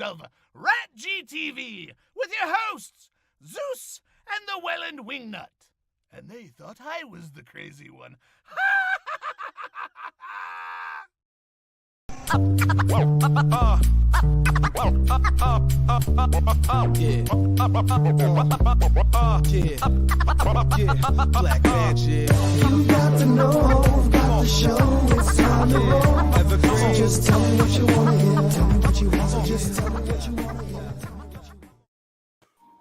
of RatG TV with your hosts, Zeus and the Welland Wingnut. And they thought I was the crazy one. Black magic. You got to know, got to show, it's time to roll. So just tell me what you want to hear. Tell me what you want, so just tell me what you want to hear.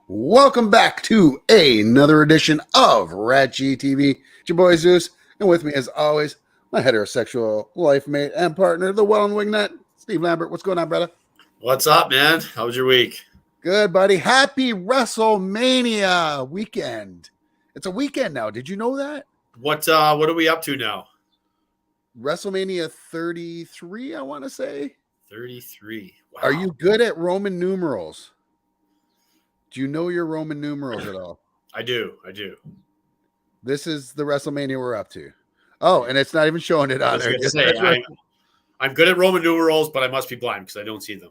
Welcome back to another edition of RatG TV. It's your boy Zeus, and with me as always, my heterosexual life mate and partner, the well and wingnut, Steve Lambert. What's going on, brother? What's up, man? How was your week? Good, buddy. Happy Wrestlemania weekend. It's a weekend now. Did you know that? What are we up to now? WrestleMania 33, I want to say. 33. Wow. Are you good at Roman numerals? Do you know your Roman numerals at all? I do. This is the WrestleMania we're up to. Oh, and it's not even showing it on there. I'm good at Roman numerals, but I must be blind because I don't see them.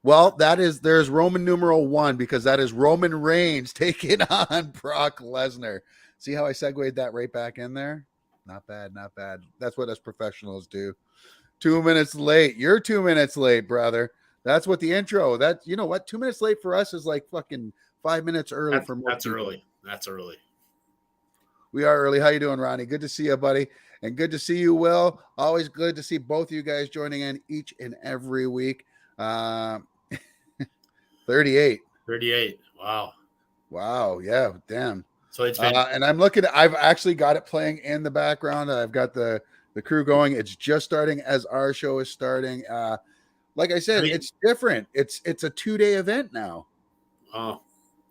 Well, there's Roman numeral 1 because that is Roman Reigns taking on Brock Lesnar. See how I segued that right back in there? Not bad, not bad. That's what us professionals do. 2 minutes late. You're 2 minutes late, brother. That's what the intro. That, you know what? 2 minutes late for us is like fucking 5 minutes early for most That's people. early. That's early. We are early. How you doing, Ronnie? Good to see you, buddy. And good to see you, Will. Always good to see both of you guys joining in each and every week. 38. 38. Wow. Yeah. Damn. So it's been and I'm looking at, I've actually got it playing in the background. I've got the crew going. It's just starting as our show is starting. Like I said, it's different. It's a 2-day event now. Oh,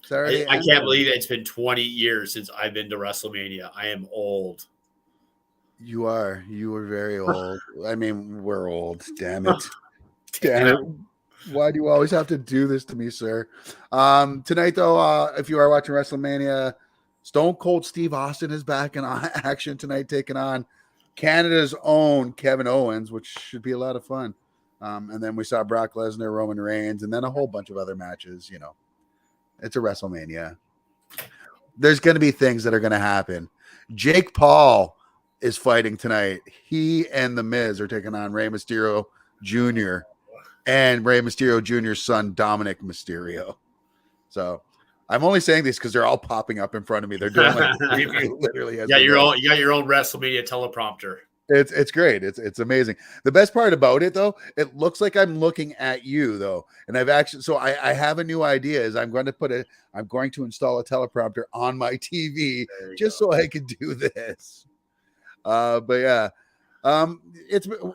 Saturday. I can't believe it. It's been 20 years since I've been to WrestleMania. I am old. You are very old. I mean, we're old. Damn it. Damn it. Why do you always have to do this to me, sir? Tonight, though, if you are watching WrestleMania, Stone Cold Steve Austin is back in action tonight, taking on Canada's own Kevin Owens, which should be a lot of fun. And then we saw Brock Lesnar, Roman Reigns, and then a whole bunch of other matches. You know, it's a WrestleMania. There's going to be things that are going to happen. Jake Paul is fighting tonight. He and The Miz are taking on Rey Mysterio Jr. and Rey Mysterio Jr.'s son, Dominic Mysterio. So I'm only saying this because they're all popping up in front of me. They're doing like preview literally. You got your own WrestleMania teleprompter. It's great. It's amazing. The best part about it, though, it looks like I'm looking at you, though. And I've actually, so I have a new idea. Is I'm going to install a teleprompter on my TV just so I can do this. But yeah,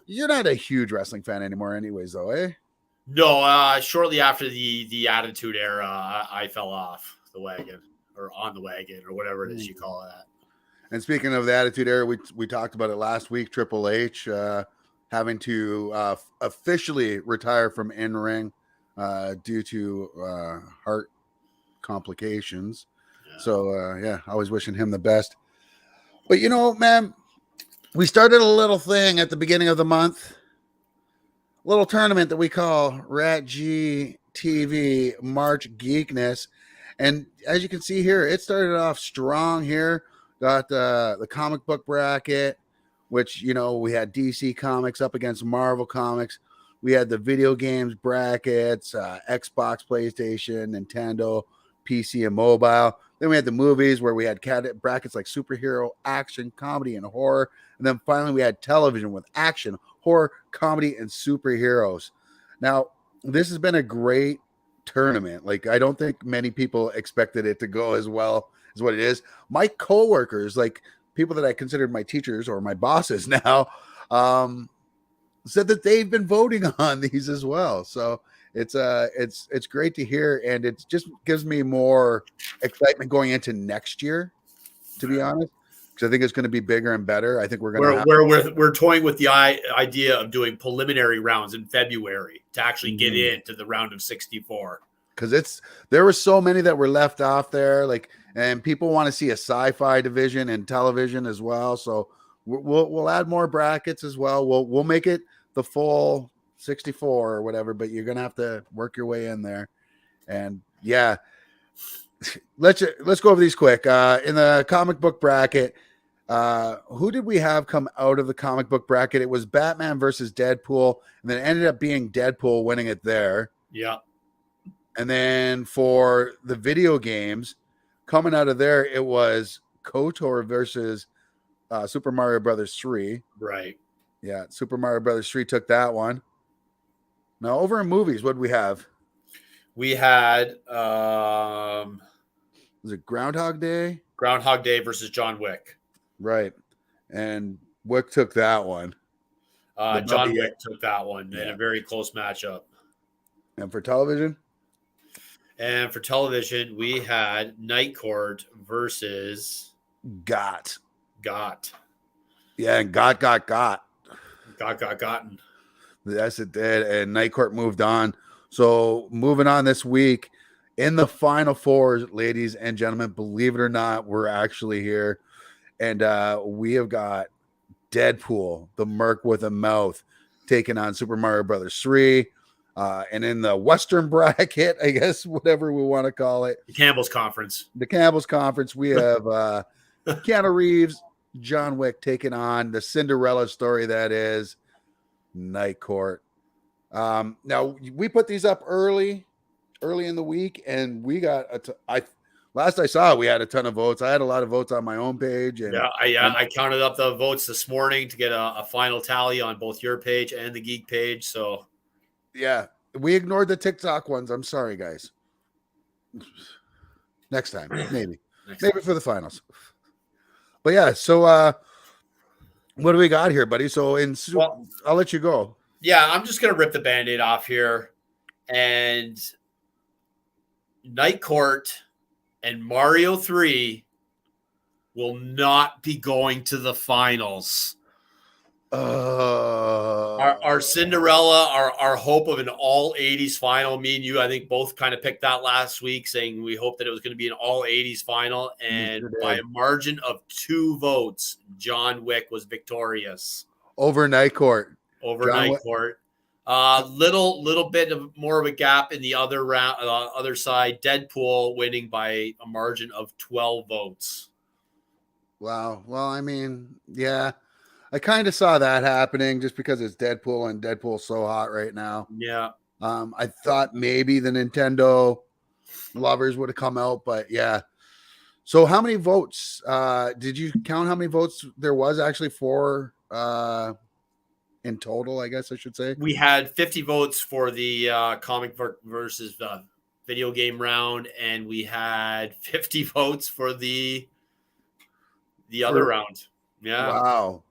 you're not a huge wrestling fan anymore, anyways, though, eh? No, shortly after the Attitude Era, I fell off the wagon or on the wagon or whatever it is you call that. And speaking of the Attitude Era, we talked about it last week. Triple H having to officially retire from in-ring due to heart complications. Yeah. So yeah, always wishing him the best. But you know, man, we started a little thing at the beginning of the month, little tournament that we call RatG TV March Geekness. And as you can see here, it started off strong here. Got the comic book bracket, which, you know, we had DC Comics up against Marvel Comics. We had the video games brackets, Xbox, PlayStation, Nintendo, PC, and mobile. Then we had the movies where we had brackets like superhero, action, comedy, and horror. And then finally we had television with action, horror, comedy, and superheroes. Now, this has been a great tournament. Like, I don't think many people expected it to go as well as what it is. My coworkers, like people that I considered my teachers or my bosses now, said that they've been voting on these as well. So it's great to hear, and it just gives me more excitement going into next year, to be honest, because I think it's going to be bigger and better. I think we're toying with the idea of doing preliminary rounds in February to actually get into the round of 64. Because there were so many that were left off there, like, and people want to see a sci-fi division and television as well. So we'll add more brackets as well. We'll make it the full 64 or whatever, but you're gonna have to work your way in there. And yeah, let's go over these quick. In the comic book bracket, who did we have come out of the comic book bracket? It was Batman versus Deadpool, and then it ended up being Deadpool winning it there. Yeah. And then for the video games, coming out of there, it was KOTOR versus Super Mario Brothers 3. Right. Yeah, Super Mario Brothers 3 took that one. Now, over in movies, what did we have? We had Was it Groundhog Day? Groundhog Day versus John Wick. Right. And Wick took that one. John Wick took that one in a very close matchup. And for television? And for television, we had Night Court versus Got. Yeah, and Got. Gotten. Yes, it did. And Night Court moved on. So moving on this week, in the final four, ladies and gentlemen, believe it or not, we're actually here. And we have got Deadpool, the Merc with a Mouth, taking on Super Mario Brothers 3. And in the Western bracket, I guess, whatever we want to call it, The Campbell's Conference, we have Keanu Reeves, John Wick taking on the Cinderella story that is Night Court. Now we put these up early in the week, and we got last I saw, we had a ton of votes. I had a lot of votes on my own page, and I counted up the votes this morning to get a final tally on both your page and the Geek page. So yeah, we ignored the TikTok ones. I'm sorry, guys. Next time, maybe for the finals. But yeah, so what do we got here, buddy? So I'll let you go. Yeah, I'm just going to rip the Band-Aid off here. And Night Court and Mario 3 will not be going to the finals. Our Cinderella, our hope of an all 80s final. Me and you, I think, both kind of picked that last week, saying we hoped that it was going to be an all 80s final. And by a margin of 2 votes, John Wick was victorious. Over Night Court. Night Court. Little bit of more of a gap in the other round, other side. Deadpool winning by a margin of 12 votes. Wow. Well, I mean, yeah, I kind of saw that happening just because it's Deadpool and Deadpool's so hot right now. Yeah. I thought maybe the Nintendo lovers would have come out, but yeah. So how many votes? Did you count how many votes there was actually for in total, I guess I should say? We had 50 votes for the comic book versus video game round, and we had 50 votes for the other round. Yeah. Wow.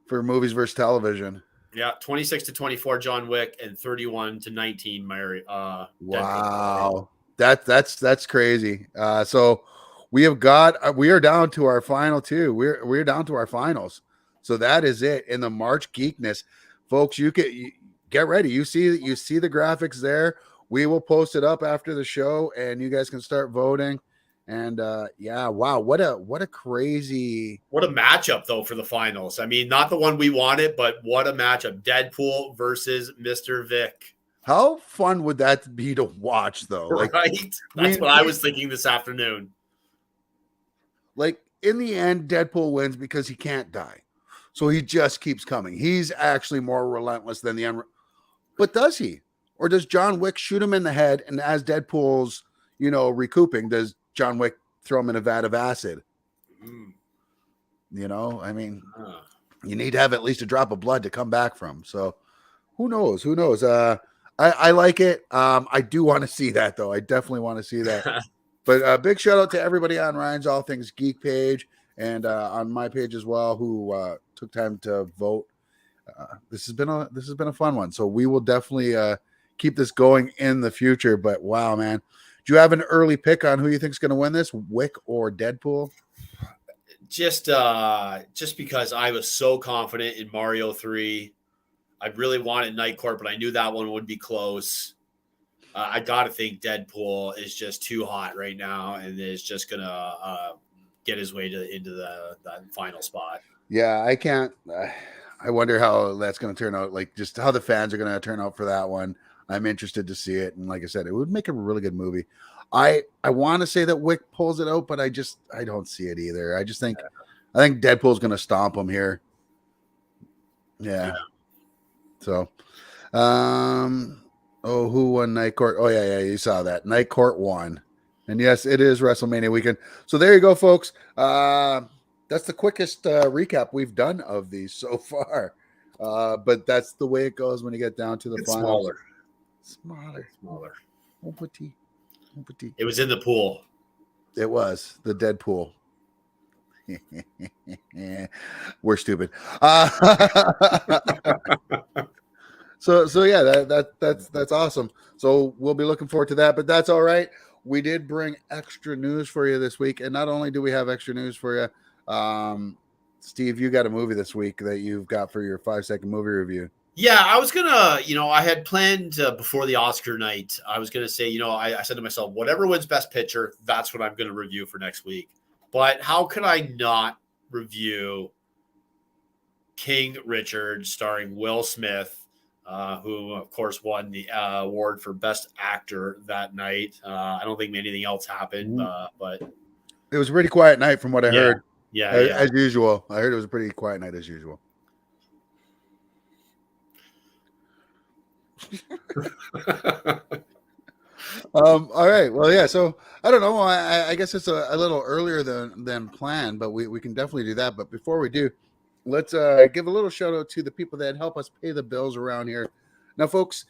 For movies versus television. Yeah, 26-24 John Wick and 31-19 Mary. Wow. That's crazy. So we are down to our final two. We're down to our finals. So that is it in the March Geekness. Folks, you get ready. You see the graphics there. We will post it up after the show, and you guys can start voting. And yeah, wow, what a crazy, what a matchup though for the finals. I mean, not the one we wanted, but what a matchup. Deadpool versus Mr. Vic. How fun would that be to watch though? Like, right? That's what I was thinking this afternoon. Like in the end, Deadpool wins because he can't die. So he just keeps coming. He's actually more relentless than the but does he? Or does John Wick shoot him in the head, and as Deadpool's, recouping, does John Wick throw him in a vat of acid? I mean, you need to have at least a drop of blood to come back from. So who knows? I like it. I do want to see that though. I definitely want to see that. But big shout out to everybody on Ryan's All Things Geek page and on my page as well, who took time to vote. This has been a fun one. So we will definitely keep this going in the future. But wow, man. Do you have an early pick on who you think is going to win this, Wick or Deadpool? Just because I was so confident in Mario 3. I really wanted Night Court, but I knew that one would be close. I got to think Deadpool is just too hot right now and is just going to get his way into the final spot. Yeah, I can't. I wonder how that's going to turn out. Like, just how the fans are going to turn out for that one. I'm interested to see it, and like I said, it would make a really good movie. I want to say that Wick pulls it out, but I don't see it either. I think Deadpool's going to stomp him here. Yeah. So, who won Night Court? Oh yeah, you saw that. Night Court won. And yes, it is WrestleMania weekend. So there you go, folks. That's the quickest recap we've done of these so far. But that's the way it goes when you get down to the final. Smaller. Oh, petite. It was in the pool. It was the Deadpool. We're stupid. So yeah, that's awesome. So we'll be looking forward to that. But that's all right. We did bring extra news for you this week, and not only do we have extra news for you, Steve, you got a movie this week that you've got for your 5-second movie review. Yeah, I was gonna, I had planned before the Oscar night. I was gonna say, I said to myself, whatever wins Best Picture, that's what I'm gonna review for next week. But how could I not review King Richard, starring Will Smith, who, of course, won the award for Best Actor that night. I don't think anything else happened, but it was a pretty quiet night from what I heard. Yeah, as usual. I heard it was a pretty quiet night as usual. All right. Well, yeah. So I don't know. I guess it's a little earlier than planned, but we can definitely do that. But before we do, let's give a little shout out to the people that help us pay the bills around here. Now, folks,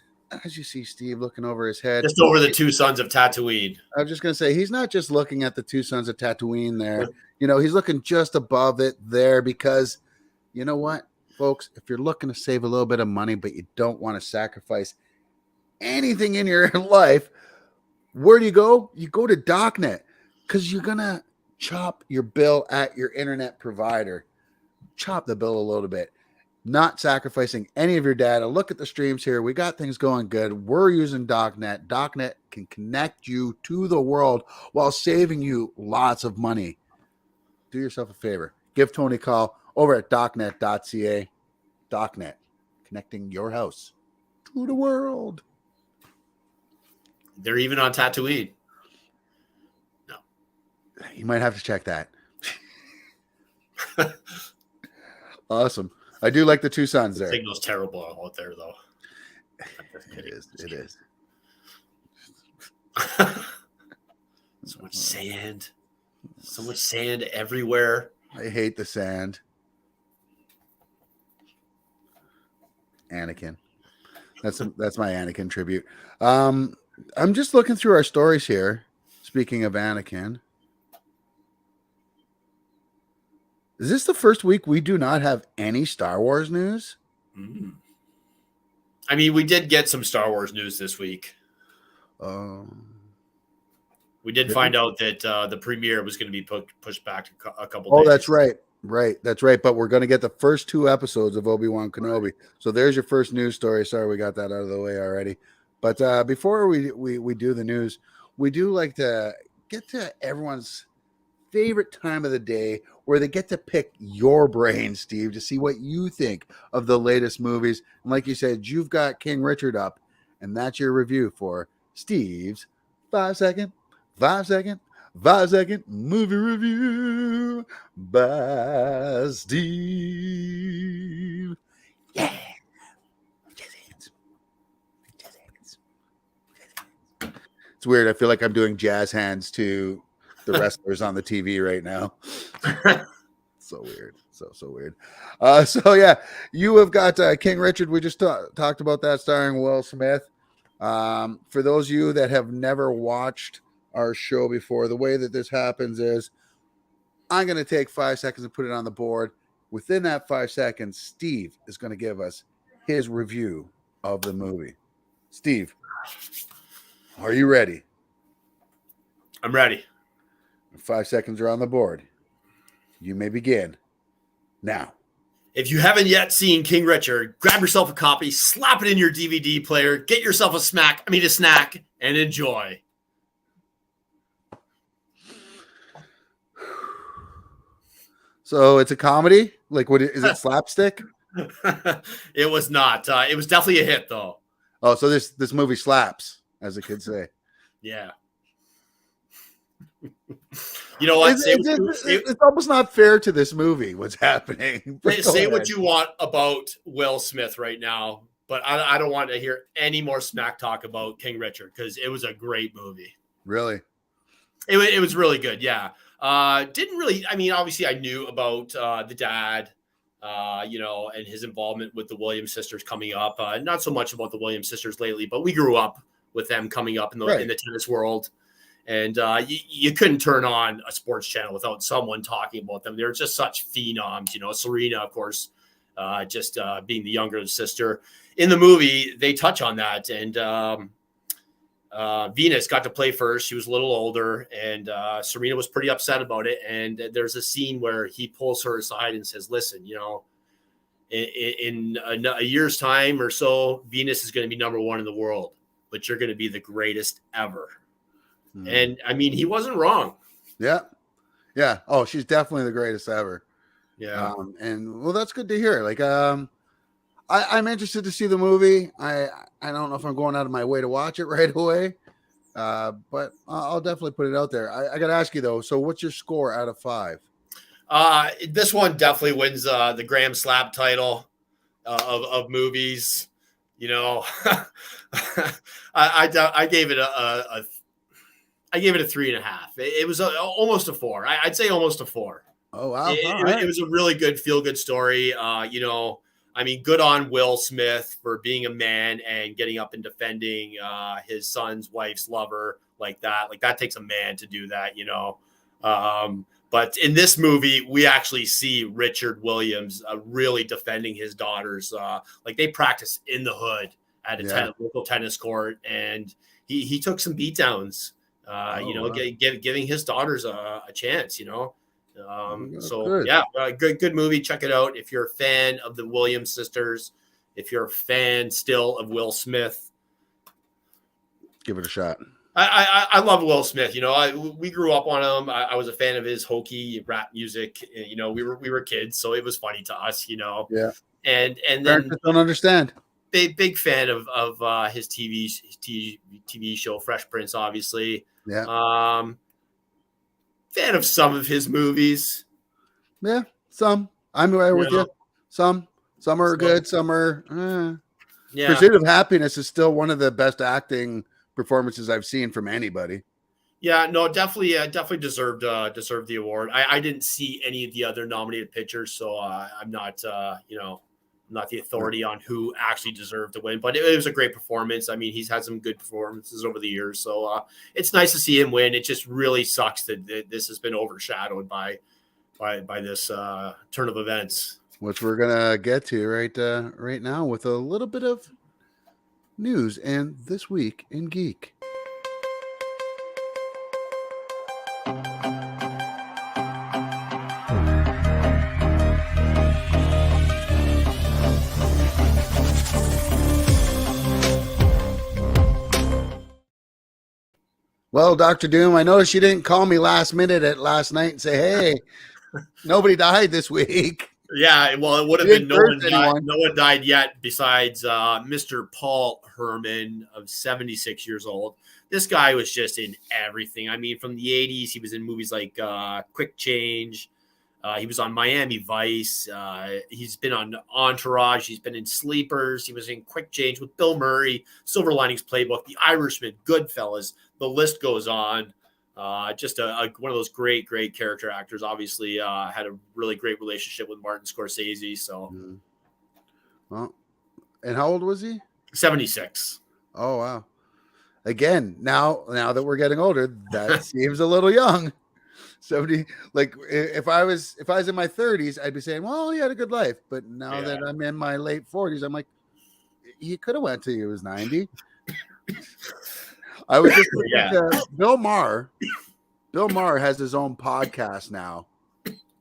as you see Steve looking over his head, just over the two sons of Tatooine. I was just going to say, he's not just looking at the two sons of Tatooine there. He's looking just above it there because you know what, folks, if you're looking to save a little bit of money, but you don't want to sacrifice anything in your life, where do you go? You go to DocNet because you're going to chop your bill at your internet provider. Chop the bill a little bit, not sacrificing any of your data. Look at the streams here. We got things going good. We're using DocNet. DocNet can connect you to the world while saving you lots of money. Do yourself a favor. Give Tony a call over at docnet.ca. DocNet, connecting your house to the world. They're even on Tatooine. No. You might have to check that. Awesome. I do like the two sons there. The signal's terrible out there, though. It is. So much sand. So much sand everywhere. I hate the sand. Anakin. That's my Anakin tribute. I'm just looking through our stories here. Speaking of Anakin. Is this the first week we do not have any Star Wars news? I mean, we did get some Star Wars news this week. We did find out that the premiere was going to be pushed back a couple days. Oh, that's right. That's right. But we're going to get the first 2 episodes of Obi-Wan Kenobi. Right. So there's your first news story. Sorry, we got that out of the way already. But before we do the news, we do like to get to everyone's favorite time of the day where they get to pick your brain, Steve, to see what you think of the latest movies. And like you said, you've got King Richard up, and that's your review for Steve's 5-second movie review by Steve. Yeah. It's weird. I feel like I'm doing jazz hands to the wrestlers on the TV right now. So weird. So weird. So yeah, you have got King Richard. We just talked about that, starring Will Smith. For those of you that have never watched our show before, the way that this happens is I'm going to take 5 seconds and put it on the board. Within that 5 seconds, Steve is going to give us his review of the movie. Steve, are you ready? I'm ready. 5 seconds are on the board. You may begin now. If you haven't yet seen King Richard, grab yourself a copy, slap it in your DVD player, get yourself a snack, and enjoy. So it's a comedy? Like, what is it, slapstick? It was not. It was definitely a hit, though. Oh, so this movie slaps, as the kids say. Yeah. You know what? It's almost not fair to this movie what's happening. Say what you want about Will Smith right now, but I don't want to hear any more smack talk about King Richard because it was a great movie. Really? It was really good. Yeah. Didn't really. I mean, obviously, I knew about the dad, and his involvement with the Williams sisters coming up. Not so much about the Williams sisters lately, but we grew up with them coming up in the tennis world. And you couldn't turn on a sports channel without someone talking about them. They're just such phenoms, Serena, of course, being the younger sister. In the movie, they touch on that. And Venus got to play first. She was a little older. And Serena was pretty upset about it. And there's a scene where he pulls her aside and says, listen, in a year's time or so, Venus is going to be number one in the world. But you're going to be the greatest ever. And I mean, he wasn't wrong. Yeah. Oh, she's definitely the greatest ever. Yeah. And well, that's good to hear. Like, I'm interested to see the movie. I don't know if I'm going out of my way to watch it right away. But I'll definitely put it out there. I got to ask you though. So what's your score out of 5? This one definitely wins the Graham Slap title of movies. I gave it I gave it a 3.5. It was almost a 4. I'd say almost a 4. Oh, wow. It was a really good feel-good story. I mean, good on Will Smith for being a man and getting up and defending his son's wife's lover like that. Like, that takes a man to do that, But in this movie, we actually see Richard Williams really defending his daughters. Like, they practice in the hood at a local tennis court, and he took some beatdowns. Giving his daughters a chance, good movie. Check it out. If you're a fan of the Williams sisters, if you're a fan still of Will Smith, give it a shot. I love Will Smith. We grew up on him. I was a fan of his hokey rap music. We were kids, so it was funny to us. Yeah. And then parents don't understand. Big fan of his TV show Fresh Prince, obviously. Yeah. Fan of some of his movies. Yeah, some. I'm right with you. Some are good. Some are. Yeah. Pursuit of Happiness is still one of the best acting performances I've seen from anybody. Yeah, no, definitely deserved the award. I didn't see any of the other nominated pictures, so I'm not not the authority on who actually deserved to win, but it was a great performance. I mean, he's had some good performances over the years, so it's nice to see him win. It just really sucks that this has been overshadowed by this turn of events, which we're gonna get to right now with a little bit of news and This Week in Geek. Well, Dr. Doom, I noticed you didn't call me last minute at last night and say, hey, nobody died this week. Yeah, well, it would have been no one died yet besides Mr. Paul Herman of 76 years old. This guy was just in everything. I mean, from the 80s, he was in movies like Quick Change. He was on Miami Vice. He's been on Entourage. He's been in Sleepers. He was in Quick Change with Bill Murray, Silver Linings Playbook, The Irishman, Goodfellas. The list goes on. Just one of those great character actors. Obviously, had a really great relationship with Martin Scorsese. So, well, and how old was he? 76. Oh wow! Again, now that we're getting older, that seems a little young. 70. Like if I was in my 30s, I'd be saying, well, he had a good life. But now that I'm in my late 40s, I'm like, he could have went till he was 90. I was just Bill Maher. Bill Maher has his own podcast now,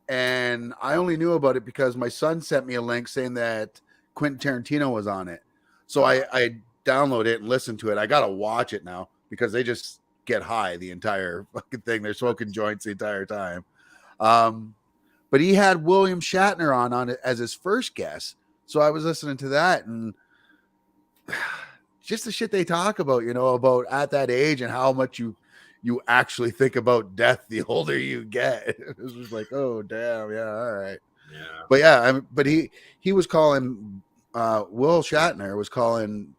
and I only knew about it because my son sent me a link saying that Quentin Tarantino was on it. So I download it and listen to it. I gotta watch it now because they just get high the entire fucking thing. They're smoking joints the entire time. But he had William Shatner on it as his first guest. So I was listening to that, and just the shit they talk about, about at that age and how much you actually think about death the older you get. It was just like, oh damn, yeah, all right. Yeah. But yeah, but he was calling Will Shatner was calling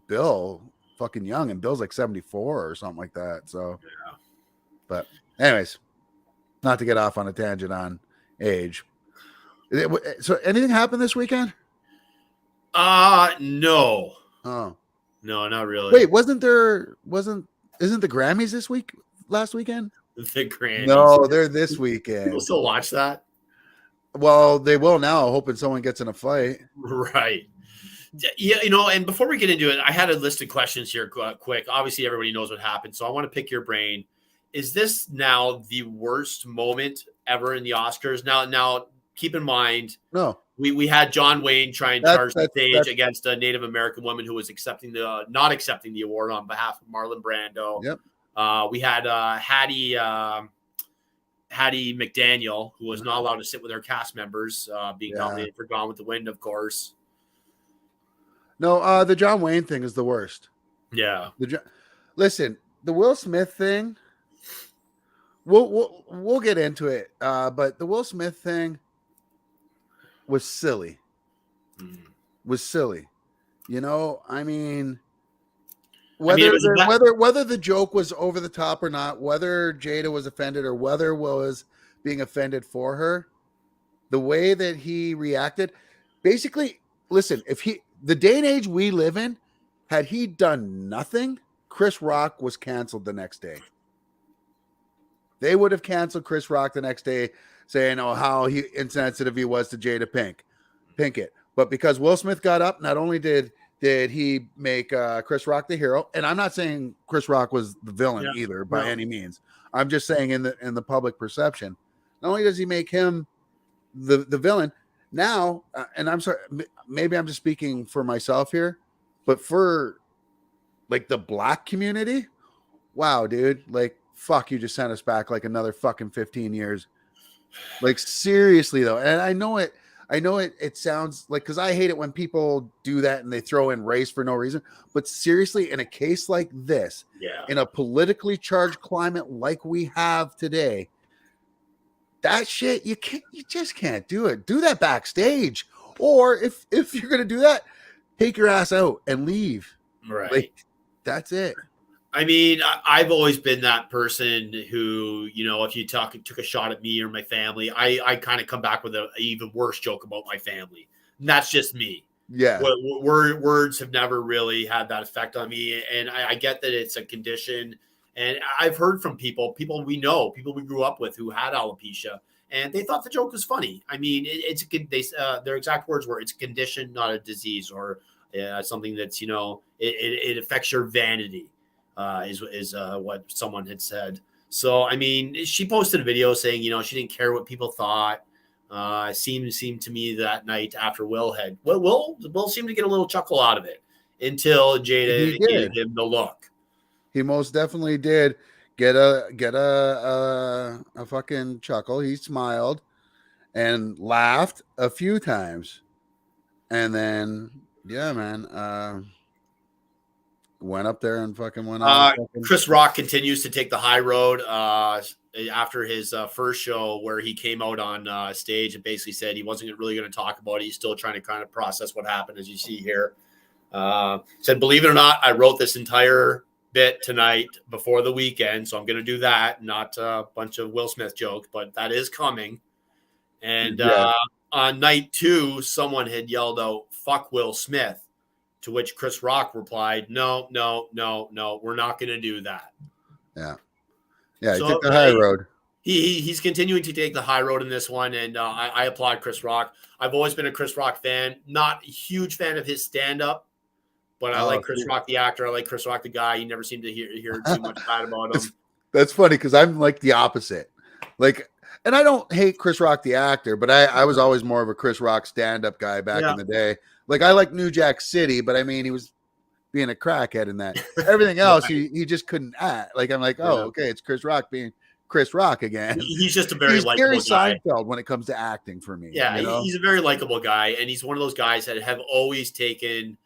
Bill fucking young, and Bill's like 74 or something like that. So Yeah. But anyways, not to get off on a tangent on age. So anything happened this weekend? No. Oh. No, not really. Wait, isn't the Grammys last weekend? The Grammys. No, they're this weekend. People still watch that? Well, they will now, hoping someone gets in a fight. Right. Yeah, and before we get into it, I had a list of questions here quick. Obviously, everybody knows what happened, so I want to pick your brain. Is this now the worst moment ever in the Oscars? Now, keep in mind, no. We had John Wayne try and charge the stage against a Native American woman who was not accepting the award on behalf of Marlon Brando. Yep. We had Hattie McDaniel, who was not allowed to sit with her cast members, being nominated for Gone with the Wind, of course. No, the John Wayne thing is the worst. Yeah. Listen, the Will Smith thing. We'll get into it, but the Will Smith thing was silly. Was silly. I mean, whether the joke was over the top or not, whether Jada was offended or whether Will was being offended for her, the way that he reacted, basically, listen, the day and age we live in, had he done nothing, Chris Rock was canceled the next day. They would have canceled Chris Rock the next day, saying, how insensitive he was to Jada Pinkett. But because Will Smith got up, not only did he make Chris Rock the hero, and I'm not saying Chris Rock was the villain either by any means. I'm just saying in the public perception, not only does he make him the villain, now, and I'm sorry, maybe I'm just speaking for myself here, but for like the black community, wow, dude, like, fuck, you just sent us back like another fucking 15 years. Like, seriously though. And I know it sounds like, because I hate it when people do that and they throw in race for no reason, but seriously, in a case like this, in a politically charged climate like we have today, that shit, you just can't do it. Do that backstage, or if you're gonna do that, take your ass out and leave. Right. Like, that's it. I mean, I've always been that person who, if you took a shot at me or my family, I kind of come back with an even worse joke about my family. And that's just me. Yeah. Words have never really had that effect on me. And I get that it's a condition. And I've heard from people we know, people we grew up with who had alopecia, and they thought the joke was funny. I mean, their exact words were, it's a condition, not a disease, or something that's, it affects your vanity. Is what someone had said. So, I mean, she posted a video saying, she didn't care what people thought. Seemed to me that night after Will seemed to get a little chuckle out of it until Jada gave him the look. He most definitely did get a fucking chuckle. He smiled and laughed a few times, and then went up there and fucking went on. Chris Rock continues to take the high road after his first show, where he came out on stage and basically said he wasn't really going to talk about it. He's still trying to kind of process what happened, as you see here. Said, believe it or not, I wrote this entire bit tonight before the weekend, so I'm going to do that. Not a bunch of Will Smith jokes, but that is coming. And on night 2, someone had yelled out, "Fuck Will Smith." To which Chris Rock replied, no, we're not going to do that. Yeah. Yeah, he took the high road. He's continuing to take the high road in this one, and I applaud Chris Rock. I've always been a Chris Rock fan. Not a huge fan of his stand-up, but I like Chris Rock the actor. I like Chris Rock the guy. You never seem to hear too much bad about him. That's funny, because I'm like the opposite. Like, and I don't hate Chris Rock the actor, but I was always more of a Chris Rock stand-up guy back in the day. Like, I like New Jack City, but I mean, he was being a crackhead in that. Everything else, he just couldn't act. Like, I'm like, okay, it's Chris Rock being Chris Rock again. He's just a very He's Gary likable guy. Seinfeld when it comes to acting for me. Yeah, you know? he's a very likable guy, and he's one of those guys that have always taken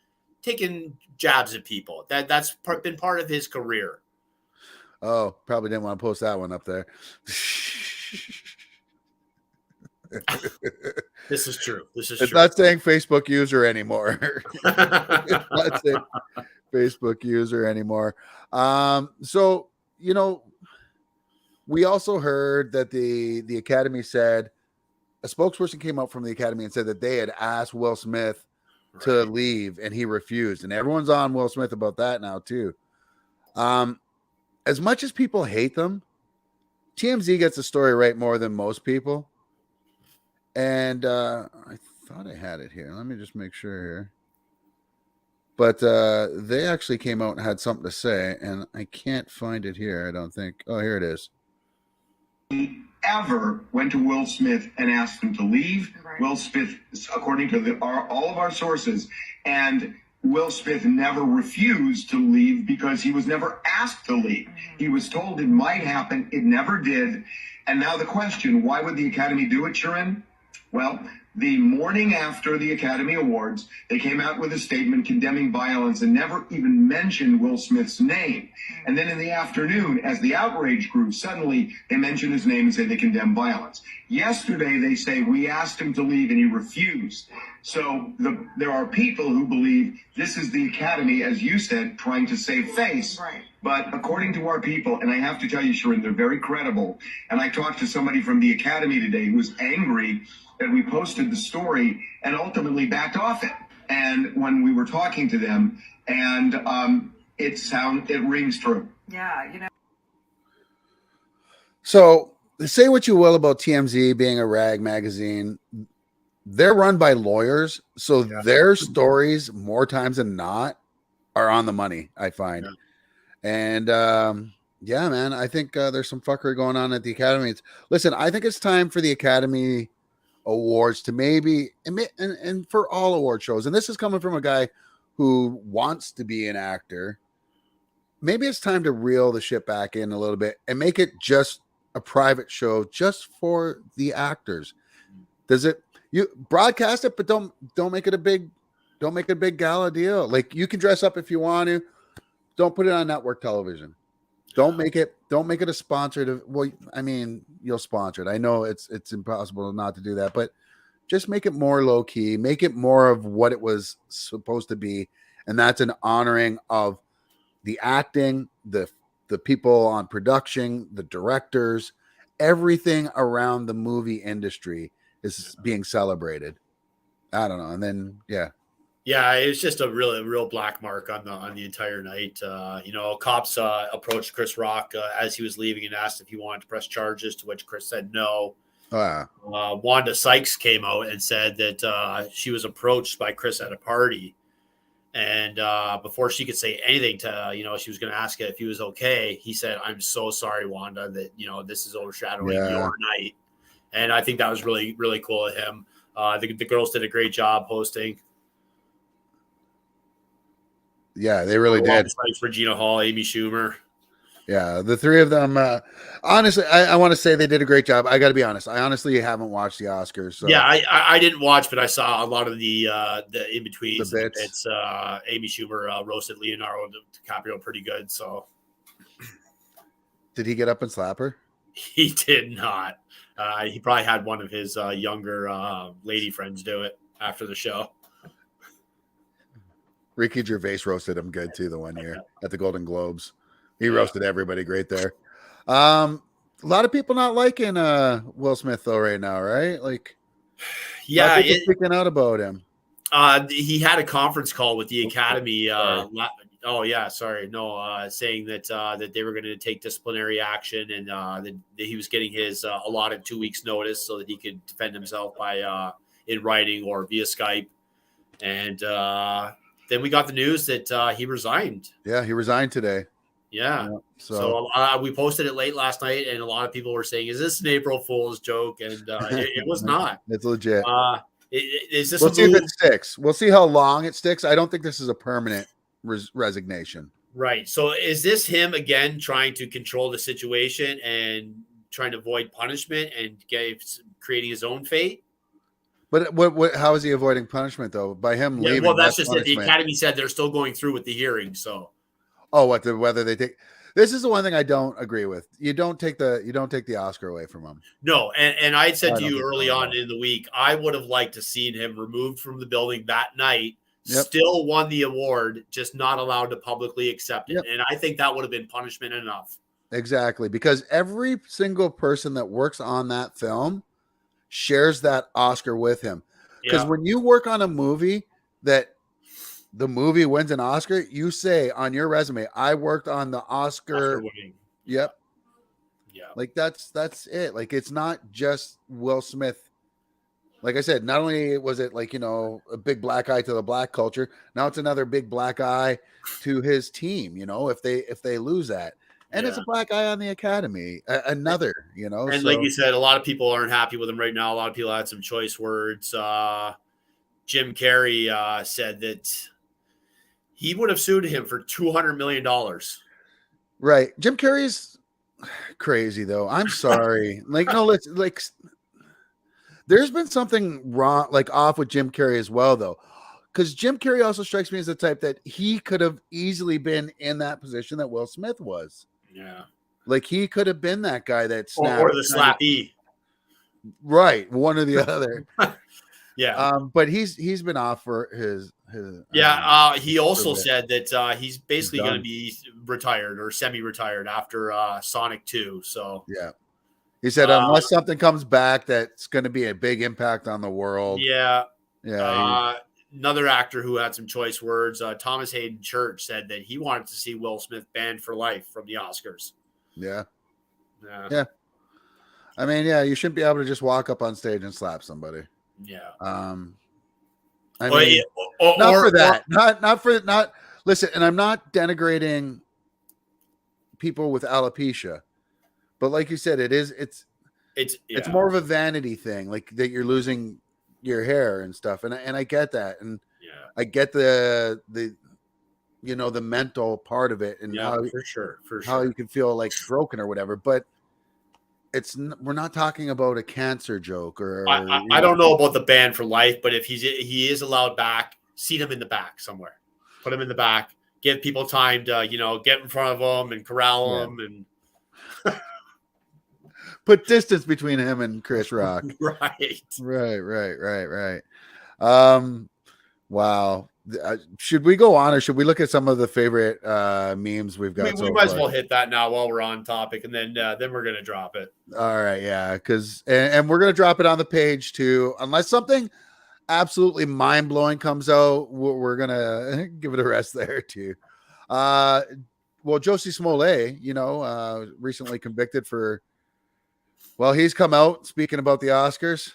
jabs at people. That's been part of his career. Oh, probably didn't want to post that one up there. This is true. It's not saying Facebook user anymore. It's not saying Facebook user anymore. So, you know, we also heard that the Academy said, a spokesperson came out from the Academy and said that they had asked Will Smith to leave and he refused. And everyone's on Will Smith about that now too. As much as people hate them, TMZ gets the story right more than most people. And I thought I had it here. Let me just make sure here. But they actually came out and had something to say, and I can't find it here, I don't think. Oh, here it is. Ever went to Will Smith and asked him to leave. Right. Will Smith, according to all of our sources, and Will Smith never refused to leave because he was never asked to leave. Mm-hmm. He was told it might happen. It never did. And now the question, why would the Academy do it, Sharon? Well, the morning after the Academy Awards, they came out with a statement condemning violence and never even mentioned Will Smith's name. And then in the afternoon, as the outrage grew, suddenly they mentioned his name and say they condemn violence. Yesterday, they say we asked him to leave and he refused. So there are people who believe this is the Academy, as you said, trying to save face. Right. But according to our people, and I have to tell you, Sharon, they're very credible. And I talked to somebody from the Academy today who was angry that we posted the story and ultimately backed off it. And when we were talking to them, and it rings true. Yeah, you know. So say what you will about TMZ being a rag magazine. They're run by lawyers, so their stories more times than not are on the money, I find. Yeah. And yeah, man, I think there's some fuckery going on at the Academy. Listen, I think it's time for the Academy Awards to maybe, and for all award shows, and this is coming from a guy who wants to be an actor, maybe it's time to reel the shit back in a little bit and make it just a private show just for the actors. Does it, you broadcast it, but don't make it a big gala deal. Like, you can dress up if you want to, don't put it on network television. Don't make it a sponsored. Well, I mean, you'll sponsor it. I know it's impossible not to do that, but just make it more low key. Make it more of what it was supposed to be, and that's an honoring of the acting, the people on production, the directors, everything around the movie industry is being celebrated. I don't know, and then Yeah, it's just a real black mark on the entire night. Cops approached Chris Rock as he was leaving and asked if he wanted to press charges, to which Chris said no. Wanda Sykes came out and said that she was approached by Chris at a party, and before she could say anything to, she was going to ask if he was okay. He said, "I'm so sorry, Wanda, that this is overshadowing your night." And I think that was really, really cool of him. The girls did a great job hosting. Yeah, they really did. Regina Hall, Amy Schumer. Yeah, the three of them. Honestly, I want to say they did a great job. I got to be honest. I honestly haven't watched the Oscars. So. Yeah, I didn't watch, but I saw a lot of the in betweens. The bits. It's Amy Schumer roasted Leonardo DiCaprio pretty good. So, did he get up and slap her? He did not. He probably had one of his younger lady friends do it after the show. Ricky Gervais roasted him good too the one year at the Golden Globes. He roasted everybody great there. A lot of people not liking Will Smith though right now, right? Like, yeah, speaking out about him. He had a conference call with the Academy. Saying that they were going to take disciplinary action, and that he was getting his allotted 2 weeks notice so that he could defend himself by in writing or via Skype. And then we got the news that he resigned. Yeah, he resigned today. Yeah. So we posted it late last night, and a lot of people were saying, "Is this an April Fool's joke?" And it was not. It's legit. Is this? We'll see if it sticks. We'll see how long it sticks. I don't think this is a permanent resignation. Right. So is this him again trying to control the situation and trying to avoid punishment and creating his own fate. But what? How is he avoiding punishment though? By him leaving? Well, that's just it. The punishment. Academy said they're still going through with the hearing. So, whether they take this is the one thing I don't agree with. You don't take the Oscar away from him. No, and I had said I to don't you think early so, on no. in the week, I would have liked to seen him removed from the building that night. Yep. Still won the award, just not allowed to publicly accept it. Yep. And I think that would have been punishment enough. Exactly, because every single person that works on that film shares that Oscar with him. Because when you work on a movie that the movie wins an Oscar, you say on your resume, I worked on the Oscar winning. Yep. Yeah. Like that's it. Like it's not just Will Smith. Like I said, not only was it like, a big black eye to the black culture, now it's another big black eye to his team, if they lose that. And it's a black eye on the Academy, another, And so, like you said, a lot of people aren't happy with him right now. A lot of people had some choice words. Jim Carrey said that he would have sued him for $200 million. right. Jim Carrey's crazy though. I'm sorry. There's been something wrong, off with Jim Carrey as well though. Because Jim Carrey also strikes me as the type that he could have easily been in that position that Will Smith was. Yeah. Like he could have been that guy that snapped. Or the slappy. Right. One or the other. Yeah. But he's been off for his he also said that he's basically going to be retired or semi-retired after Sonic 2. So yeah. He said unless something comes back that's going to be a big impact on the world. Yeah. Yeah. Another actor who had some choice words, Thomas Hayden Church, said that he wanted to see Will Smith banned for life from the Oscars. Yeah. Yeah. I mean, yeah, you shouldn't be able to just walk up on stage and slap somebody. Yeah. Listen, and I'm not denigrating people with alopecia, but like you said, it's more of a vanity thing, like that you're losing your hair and stuff. And I get that. And I get the mental part of it and for sure. How you can feel like broken or whatever, but we're not talking about a cancer joke or I don't know about the ban for life, but if he is allowed back, seat him in the back somewhere, put him in the back, give people time to, get in front of him and corral him and put distance between him and Chris Rock. Right. Wow. Should we go on or should we look at some of the favorite memes we've got? We might as well hit that now while we're on topic, and then we're gonna drop it. All right, yeah, because and we're gonna drop it on the page too, unless something absolutely mind blowing comes out. We're gonna give it a rest there too. Well, Josie Smollett, recently convicted for. Well, he's come out speaking about the Oscars.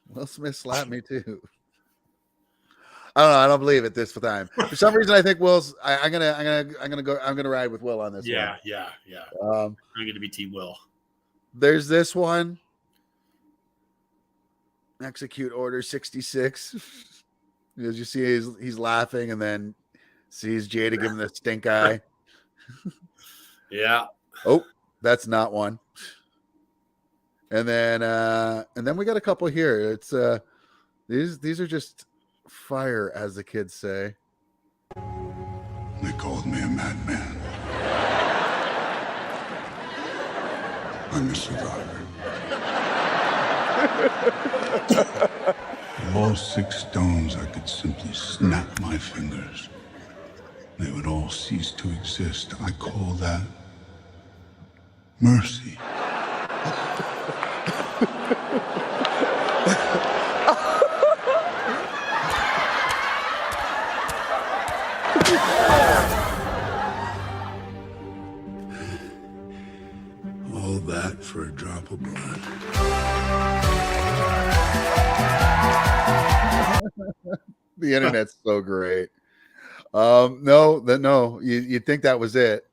Will Smith slapped me too. I don't know. I don't believe it this time. For some reason, I think Will's. I'm gonna ride with Will on this. Yeah. I'm gonna be Team Will. There's this one. Execute Order 66. As you see, he's laughing and then sees Jada give him the stink eye. Yeah. Oh, that's not one. And then we got a couple here. It's these are just fire, as the kids say. They called me a madman. I'm a survivor. Of all 6 stones, I could simply snap my fingers. They would all cease to exist. I call that mercy. All that for a drop of blood. The internet's so great. No, you'd think that was it,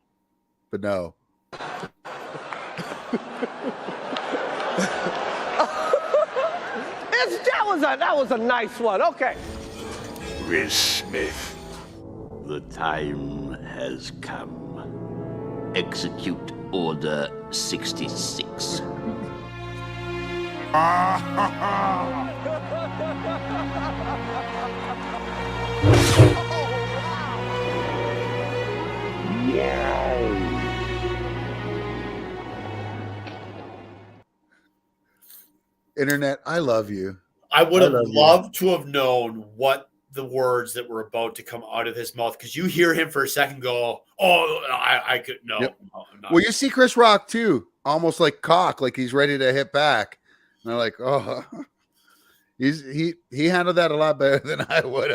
but no. That was a nice one. Okay. Will Smith, the time has come. Execute Order 66. Internet, I love you. I would have love you. loved to have known what the words that were about to come out of his mouth, because you hear him for a second go, "Oh, I could no." Yep. No, I'm not. Well, you see Chris Rock too, almost like cock, like he's ready to hit back. And they're like, oh, he handled that a lot better than I would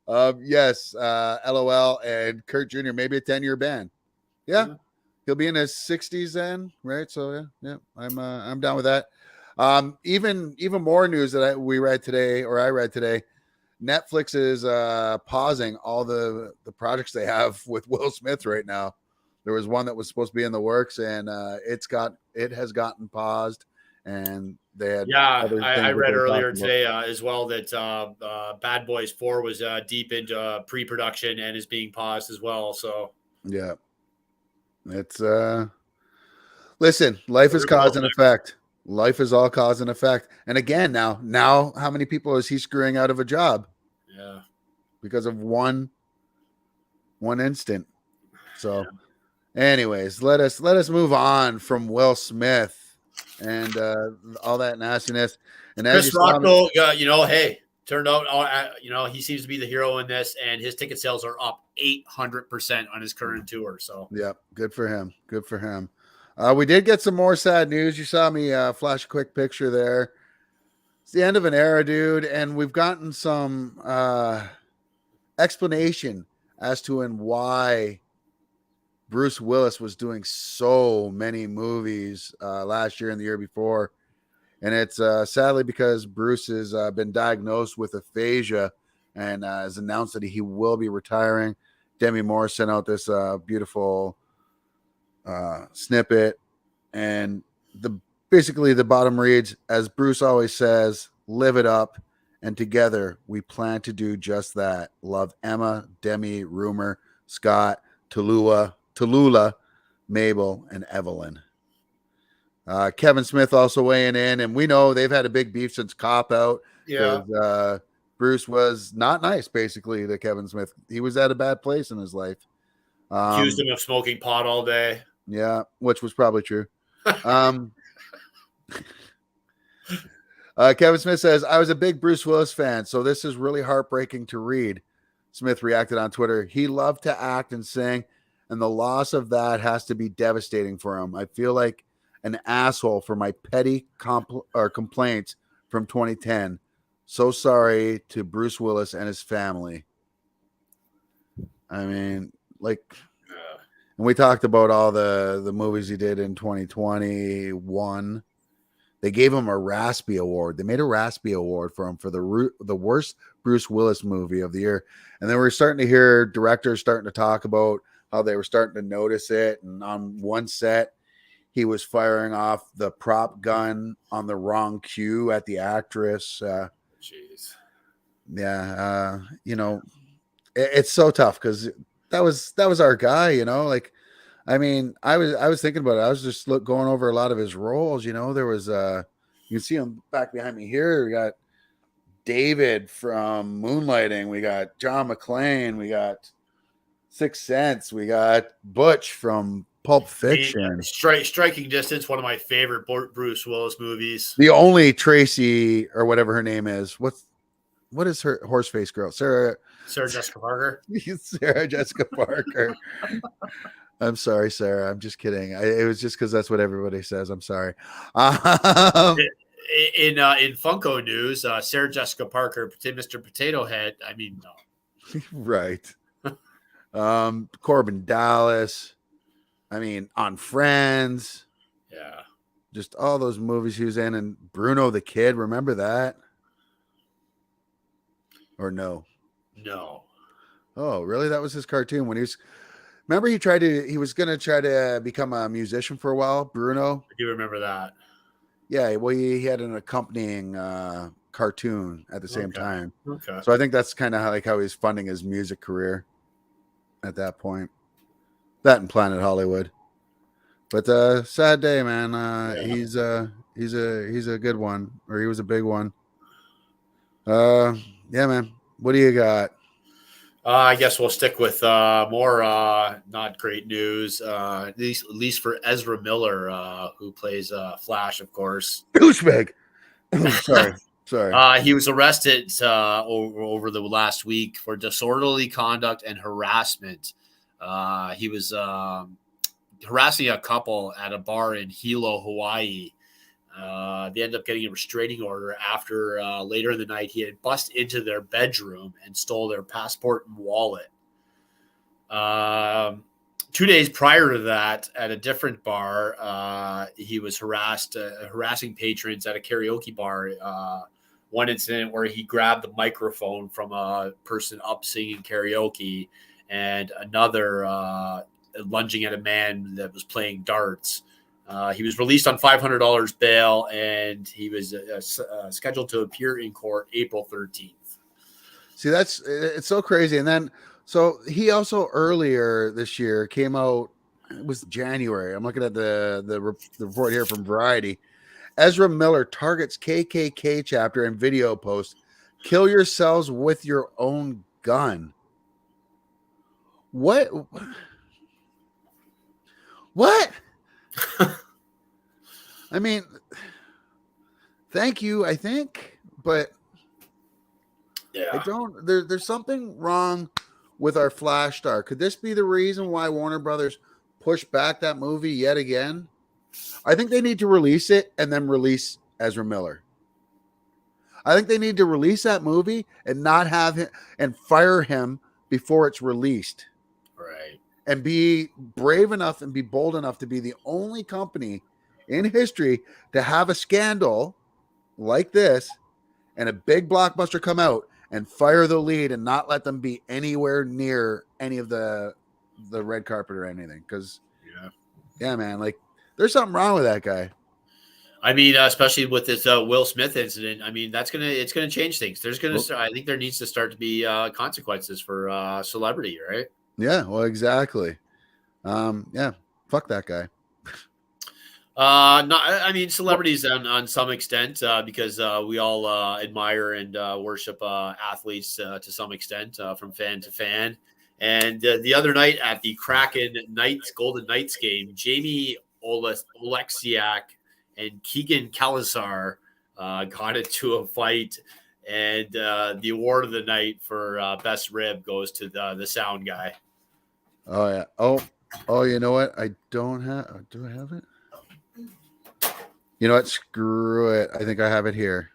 have. Yes, LOL and Kurt Jr. maybe a 10-year ban. Yeah, he'll be in his 60s then, right? So yeah, I'm down with that. Even more news that I read today. Netflix is pausing all the projects they have with Will Smith right now. There was one that was supposed to be in the works, and it has gotten paused. And they had I read earlier today as well that Bad Boys 4 was deep into pre-production and is being paused as well. So yeah, it's listen, life is cause and effect. Life is all cause and effect. And again, now how many people is he screwing out of a job? Yeah, because of one instant. So anyways, let us move on from Will Smith and all that nastiness. And Chris Rock, though, hey, turned out, he seems to be the hero in this, and his ticket sales are up 800% on his current tour. So yeah, good for him. We did get some more sad news. You saw me flash a quick picture there. It's the end of an era, dude, and we've gotten some explanation as to why Bruce Willis was doing so many movies last year and the year before. And it's sadly because Bruce has been diagnosed with aphasia and has announced that he will be retiring. Demi Moore sent out this beautiful snippet, and basically the bottom reads, as Bruce always says, live it up, and together we plan to do just that. Love, Emma, Demi, Rumor, Scott, Tallulah, Mabel, and Evelyn. Kevin Smith also weighing in, and we know they've had a big beef since Cop Out. Yeah. Bruce was not nice, basically, to Kevin Smith. He was at a bad place in his life. Accused him of smoking pot all day. Yeah, which was probably true. Kevin Smith says, I was a big Bruce Willis fan, so this is really heartbreaking to read. Smith reacted on Twitter. He loved to act and sing, and the loss of that has to be devastating for him. I feel like an asshole for my petty complaints from 2010. So sorry to Bruce Willis and his family. I mean, like, and we talked about all the movies he did in 2021. They gave him a Raspy Award. They made a Raspy Award for him for the worst Bruce Willis movie of the year. And then we're starting to hear directors starting to talk about how they were starting to notice it. And on one set, he was firing off the prop gun on the wrong cue at the actress. Jeez. Yeah. It's so tough because that was our guy, like, I mean, I was thinking about it. I was just going over a lot of his roles. There was you can see him back behind me here. We got David from Moonlighting. We got John McClane. We got Sixth Sense. We got Butch from Pulp Fiction. Striking Distance, one of my favorite Bruce Willis movies. The only Tracy or whatever her name is. What is her horseface girl? Sarah Jessica Parker. Sarah Jessica Parker. I'm sorry, Sarah. I'm just kidding. It was just because that's what everybody says. I'm sorry. In Funko news, Sarah Jessica Parker, Mr. Potato Head. I mean, no. Right. Corbin Dallas. I mean, on Friends. Yeah. Just all those movies he was in. And Bruno the Kid. Remember that? Or no? No. Oh, really? That was his cartoon when he was. Remember, he was going to try to become a musician for a while, Bruno? I do remember that. Yeah, well, he had an accompanying cartoon at the same time. Okay. So I think that's kind of how he's funding his music career at that point. That and Planet Hollywood. But sad day, man. He's a good one, or he was a big one. Yeah, man. What do you got? I guess we'll stick with more not great news, at least for Ezra Miller, who plays Flash, of course. Douchebag. Sorry. He was arrested over the last week for disorderly conduct and harassment. He was harassing a couple at a bar in Hilo, Hawaii. They ended up getting a restraining order after later in the night he had busted into their bedroom and stole their passport and wallet. 2 days prior to that, at a different bar, he was harassing patrons at a karaoke bar. One incident where he grabbed the microphone from a person up singing karaoke, and another lunging at a man that was playing darts. He was released on $500 bail, and he was scheduled to appear in court April 13th. See, it's so crazy. And then, so he also earlier this year came out, it was January. I'm looking at the report here from Variety. Ezra Miller targets KKK chapter and video post. Kill yourselves with your own gun. What? I mean, thank you, I think, but yeah, I don't. There's something wrong with our Flash star. Could this be the reason why Warner Brothers pushed back that movie yet again? I think they need to release it and then release Ezra Miller. I think they need to release that movie and not have him and fire him before it's released. Right. And be brave enough and be bold enough to be the only company in history to have a scandal like this and a big blockbuster come out and fire the lead and not let them be anywhere near any of the red carpet or anything. Because yeah, man, like there's something wrong with that guy. I mean, especially with this Will Smith incident. I mean, it's gonna change things. I think there needs to start to be consequences for celebrity, right? Yeah, well, exactly. Yeah, fuck that guy. I mean, celebrities on some extent, because we all admire and worship athletes to some extent, from fan to fan. And the other night at the Kraken Golden Knights game, Jamie Oleksiak and Keegan Kalasar got into a fight, and the award of the night for best rib goes to the sound guy. Oh yeah. Oh, you know what? Do I have it? You know what? Screw it. I think I have it here.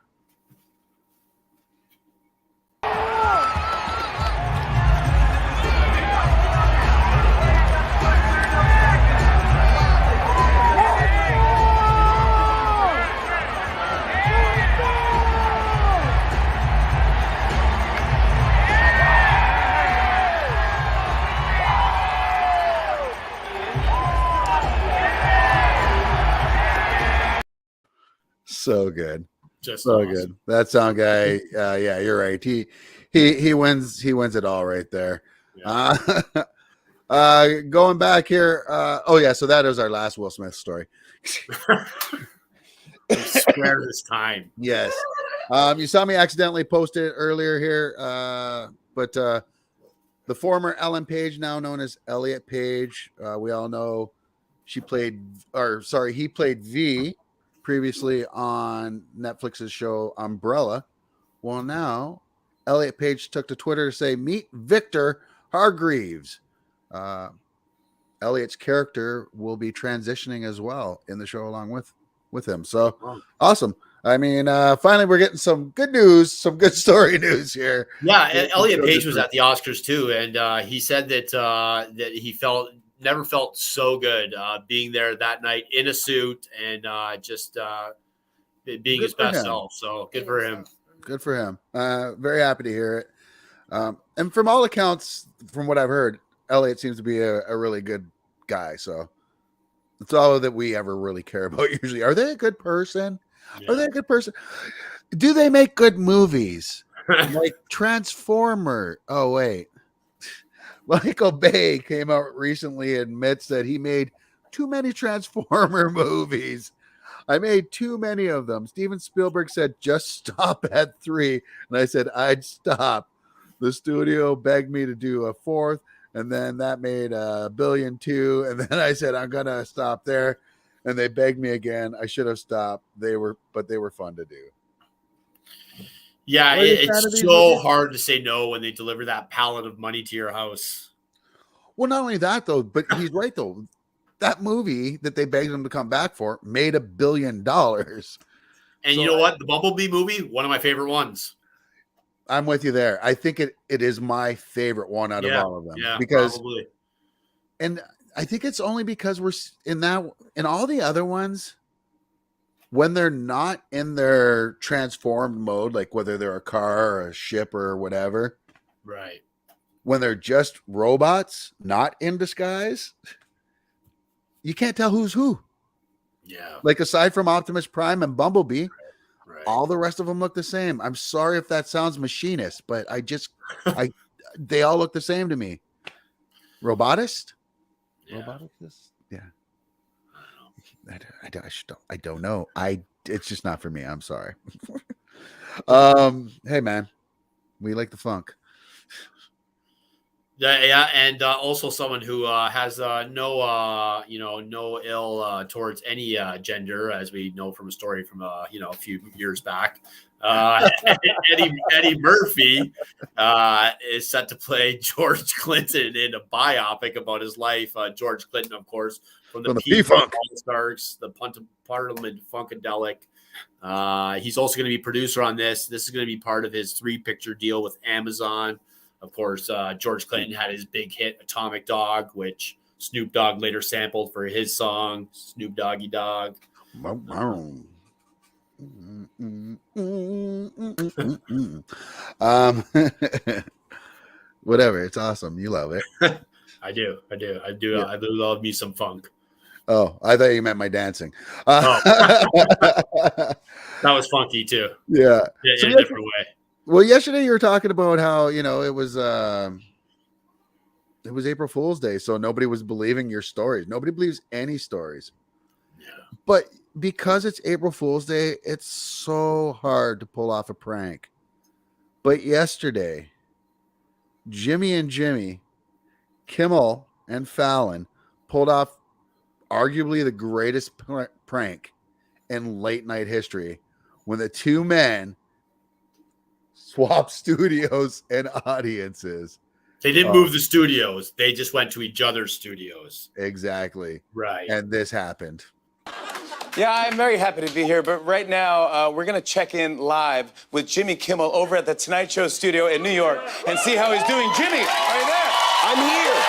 So good. Just so awesome. Good. That sound guy. Yeah, you're right. He wins it all right there. Yeah. Going back here. So that is our last Will Smith story. Square this time. Yes. You saw me accidentally post it earlier here. But the former Ellen Page, now known as Elliot Page, we all know he played V previously on Netflix's show Umbrella. Well, now Elliot Page took to Twitter to say, meet Victor Hargreaves. Elliot's character will be transitioning as well in the show along with him. So awesome. I mean, finally we're getting some good news, some good story news here. Yeah, Elliot Page was at the Oscars too, and he said that that he never felt so good being there that night in a suit and just being his best self. So good for him. Good for him. Very happy to hear it. And from all accounts, from what I've heard, Elliot seems to be a really good guy. So that's all that we ever really care about usually. Are they a good person? Yeah. Are they a good person? Do they make good movies? Like Transformer. Oh, wait. Michael Bay came out recently and admits that he made too many Transformer movies. I made too many of them. Steven Spielberg said, just stop at 3. And I said, I'd stop. The studio begged me to do a 4th. And then that made $1.2 billion. And then I said, I'm going to stop there. And they begged me again. I should have stopped. They were fun to do. Yeah, it's so hard to say no when they deliver that pallet of money to your house. Well, not only that, though, but he's right, though. That movie that they begged him to come back for made $1 billion. And you know what? The Bumblebee movie, one of my favorite ones. I'm with you there. I think it is my favorite one out of all of them. Yeah, because probably. And I think it's only because we're in all the other ones, when they're not in their transformed mode, like whether they're a car or a ship or whatever. Right. When they're just robots, not in disguise, you can't tell who's who. Yeah. Like aside from Optimus Prime and Bumblebee, right. all the rest of them look the same. I'm sorry if that sounds machinist, but they all look the same to me. Robotist? Yeah. Roboticist? Yeah. I don't know. It's just not for me. I'm sorry. Hey man, we like the funk. Yeah, and also someone who has no ill towards any gender, as we know from a story from a few years back. Eddie Murphy is set to play George Clinton in a biopic about his life. George Clinton, of course, from the P-Funk All-Stars, the Parliament Funkadelic. He's also going to be producer on this. This is going to be part of his 3-picture deal with Amazon. Of course, George Clinton had his big hit Atomic Dog, which Snoop Dogg later sampled for his song, Snoop Doggy Dog. Whatever. It's awesome. You love it. I do. Yeah. I do love me some funk. Oh, I thought you meant my dancing. That was funky too. Yeah. In a different way. Well, yesterday you were talking about how, it was April Fool's Day, so nobody was believing your stories. Nobody believes any stories. Yeah. But because it's April Fool's Day, it's so hard to pull off a prank. But yesterday, Jimmy and Jimmy, Kimmel and Fallon pulled off arguably the greatest prank in late night history when the two men swap studios and audiences. They didn't move the studios. They just went to each other's studios. Exactly. Right. And this happened. Yeah, I'm very happy to be here, but right now we're going to check in live with Jimmy Kimmel over at the Tonight Show studio in New York and see how he's doing. Jimmy, are you there? I'm here.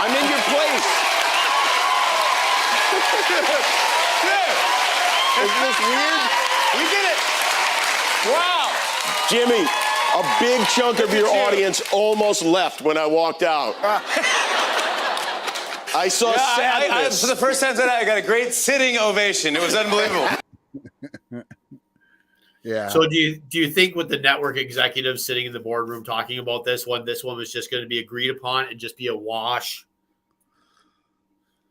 I'm in your place. Isn't this weird? We did it. Wow. Jimmy, a big chunk of your audience almost left when I walked out. I saw sadness. For the first time today, I got a great sitting ovation. It was unbelievable. Yeah. So do you think with the network executives sitting in the boardroom talking about this one was just going to be agreed upon and just be a wash?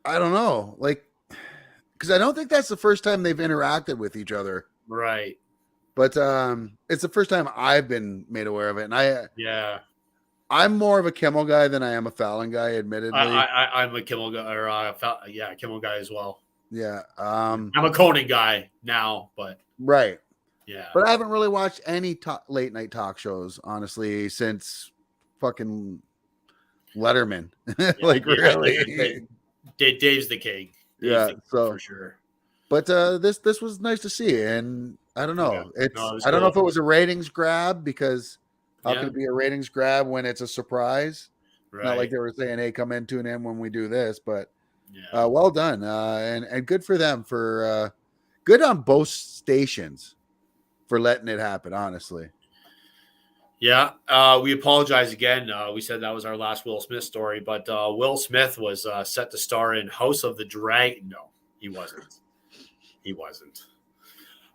I don't know. Because I don't think that's the first time they've interacted with each other. Right. But it's the first time I've been made aware of it. And I'm more of a Kimmel guy than I am a Fallon guy, admittedly. I'm a Kimmel guy, Kimmel guy as well. Yeah. I'm a Conan guy now, but right. Yeah. But I haven't really watched any late night talk shows, honestly, since fucking Letterman. Really. Dave's the king. For sure. But this was nice to see, and I don't know. Yeah. I don't know if it was a ratings grab, because how can it be a ratings grab when it's a surprise? Right. Not like they were saying, "Hey, come in, tune in when we do this." But well done, and good for them for good on both stations for letting it happen. Honestly. Yeah, we apologize again. We said that was our last Will Smith story, but Will Smith was set to star in House of the Dragon. No, he wasn't.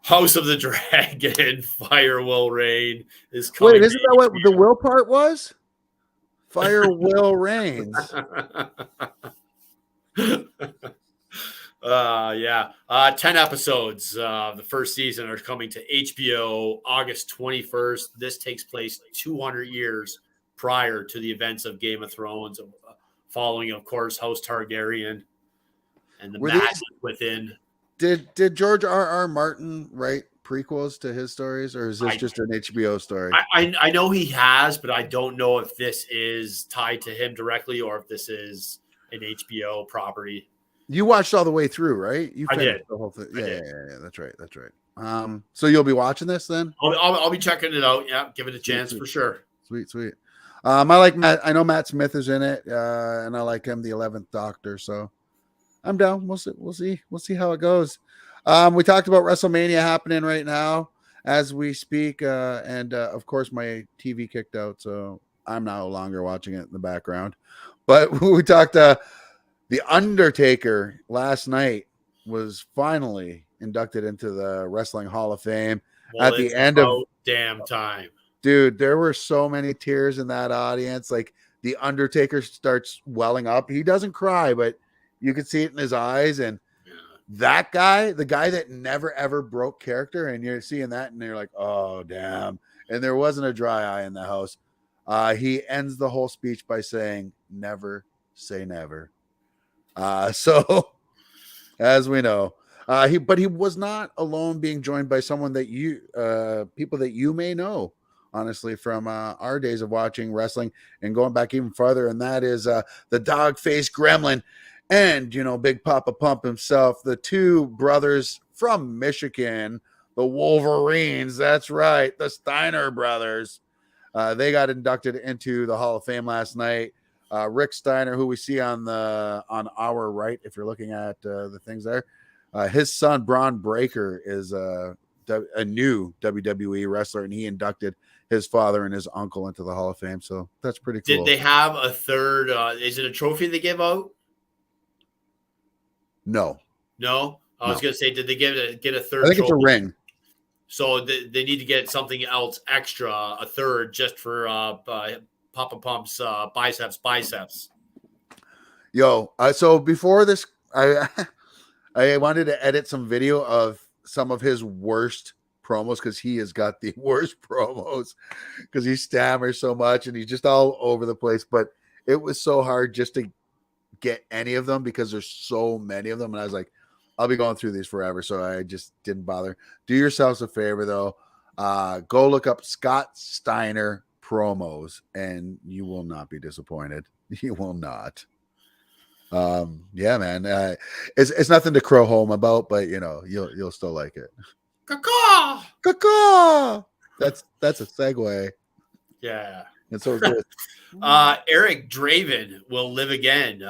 House of the Dragon, Fire Will Rain is coming. Wait, isn't that what the Will part was? Fire Will Reigns. Yeah. 10 episodes. The first season are coming to HBO August 21st. This takes place 200 years prior to the events of Game of Thrones, following, of course, House Targaryen and the madness within. Did George R.R. Martin write prequels to his stories, or is this just an HBO story? I know he has, but I don't know if this is tied to him directly or if this is an HBO property. You watched all the way through, right? I did. The whole thing. Yeah, that's right. That's right. So you'll be watching this then? I'll be checking it out. Yeah, give it a chance for sure. Sweet. I like Matt. I know Matt Smith is in it, and I like him, the 11th Doctor. So I'm down. We'll see how it goes. We talked about WrestleMania happening right now as we speak, and of course my TV kicked out, so I'm no longer watching it in the background. But we talked. The Undertaker last night was finally inducted into the Wrestling Hall of Fame at the end of damn time. Dude, there were so many tears in that audience. Like the Undertaker starts welling up. He doesn't cry, but you could see it in his eyes. And that guy, the guy that never ever broke character, and you're seeing that, and you're like, oh damn. And there wasn't a dry eye in the house. He ends the whole speech by saying, "Never say never." So as we know, he was not alone, being joined by someone that people that you may know, honestly, from our days of watching wrestling and going back even farther. And that is the dog-faced gremlin and, Big Papa Pump himself, the two brothers from Michigan, the Wolverines. That's right. The Steiner brothers. They got inducted into the Hall of Fame last night. Rick Steiner, who we see on our right, if you're looking at the things there, his son Braun Breaker is a new WWE wrestler, and he inducted his father and his uncle into the Hall of Fame. So that's pretty cool. Did they have a third? Is it a trophy they give out? No. I was going to say, did they get a third? I think it's a ring. So they need to get something else extra, a third, just for Papa Pump's biceps. Yo, so before this, I wanted to edit some video of some of his worst promos, because he has got the worst promos because he stammers so much and he's just all over the place. But it was so hard just to get any of them because there's so many of them. And I was like, I'll be going through these forever. So I just didn't bother. Do yourselves a favor, though. Go look up Scott Steiner promos and you will not be disappointed. You will not. Yeah, man. It's nothing to crow home about, but you'll still like it. Caw! That's a segue. Yeah. It's so good. Eric Draven will live again.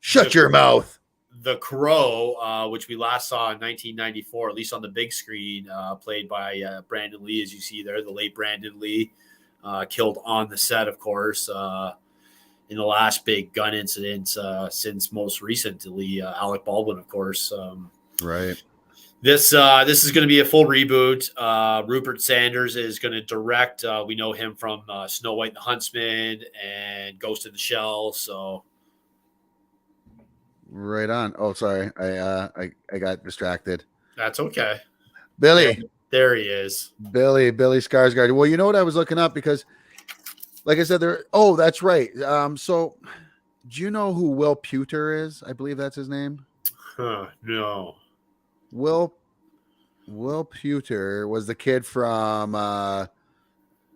Shut your mouth. The Crow, which we last saw in 1994, at least on the big screen, played by Brandon Lee, as you see there, the late Brandon Lee, killed on the set, of course, in the last big gun incident since most recently, Alec Baldwin, of course. Right. This is going to be a full reboot. Rupert Sanders is going to direct. We know him from Snow White and the Huntsman and Ghost in the Shell. So, right on. Oh, sorry, I got distracted. That's okay. Billy, there he is. Billy Skarsgård. Well, you know what I was looking up because, like I said, there. Oh, that's right. So, do you know who Will Puter is? I believe that's his name. No. Will Puter was the kid from oh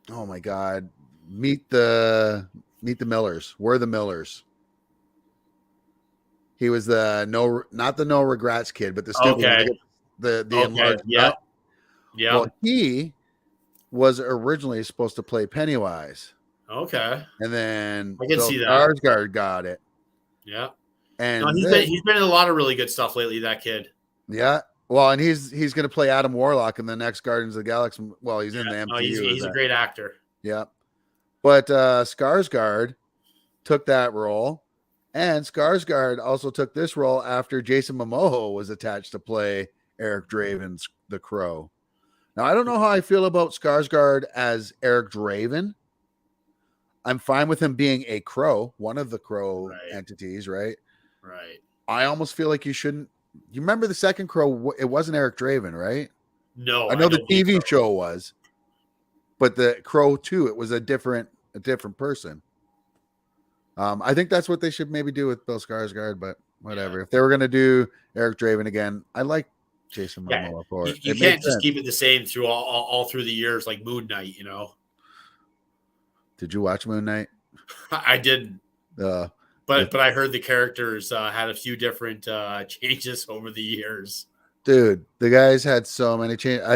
my god, Meet the Millers. We're the Millers. He was not the no regrets kid, but the stupid the enlarged. Yeah. Well, he was originally supposed to play Pennywise. Okay. And then I can see that. Skarsgård got it. Yeah. And he's been in a lot of really good stuff lately, that kid. Yeah. Well, and he's going to play Adam Warlock in the next Guardians of the Galaxy. Well, he's in the MCU. He's a great actor. Yeah. But Skarsgård took that role, and Skarsgård also took this role after Jason Momoa was attached to play Eric Draven's The Crow. Now, I don't know how I feel about Skarsgård as Eric Draven. I'm fine with him being a Crow, one of the Crow Right. entities, right? Right. I almost feel like you shouldn't. You remember the second Crow? It wasn't Eric Draven, right? No, I know the Big TV Crow. show was, but the Crow 2, it was a different person. I think that's what they should maybe do with Bill Skarsgård, but whatever. Yeah. If they were going to do Eric Draven again, I like Jason Yeah, Momoa for it. you It can't makes just sense. keep it the same through all through the years like Moon Knight, you know. Did you watch Moon Knight? I didn't, Uh, but I heard the characters had a few different changes over the years. Dude, the guys had so many changes.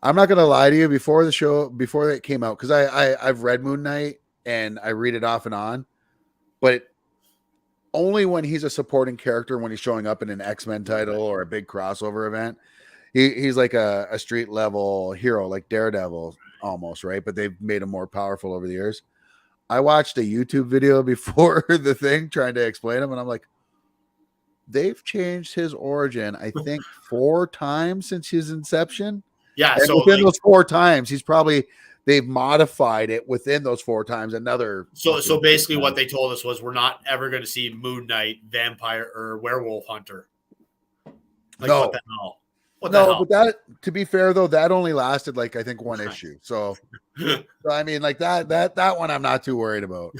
I'm not gonna lie to you. Before the show, before it came out, because I've read Moon Knight and I read it off and on, but only when he's a supporting character, when he's showing up in an X-Men title or a big crossover event. He's like a street level hero, like Daredevil almost, right? But they've made him more powerful over the years. I watched a YouTube video before the thing trying to explain him, and I'm like, they've changed his origin, I think, 4 times since his inception. Yeah, And so within those 4 times, they've modified it within those 4 times. So basically, what they told us was we're not ever going to see Moon Knight, vampire, or werewolf hunter. Like, No. what the hell? What the hell? But that, to be fair though, that only lasted like I think 1 issue. So I mean, like that one, I'm not too worried about.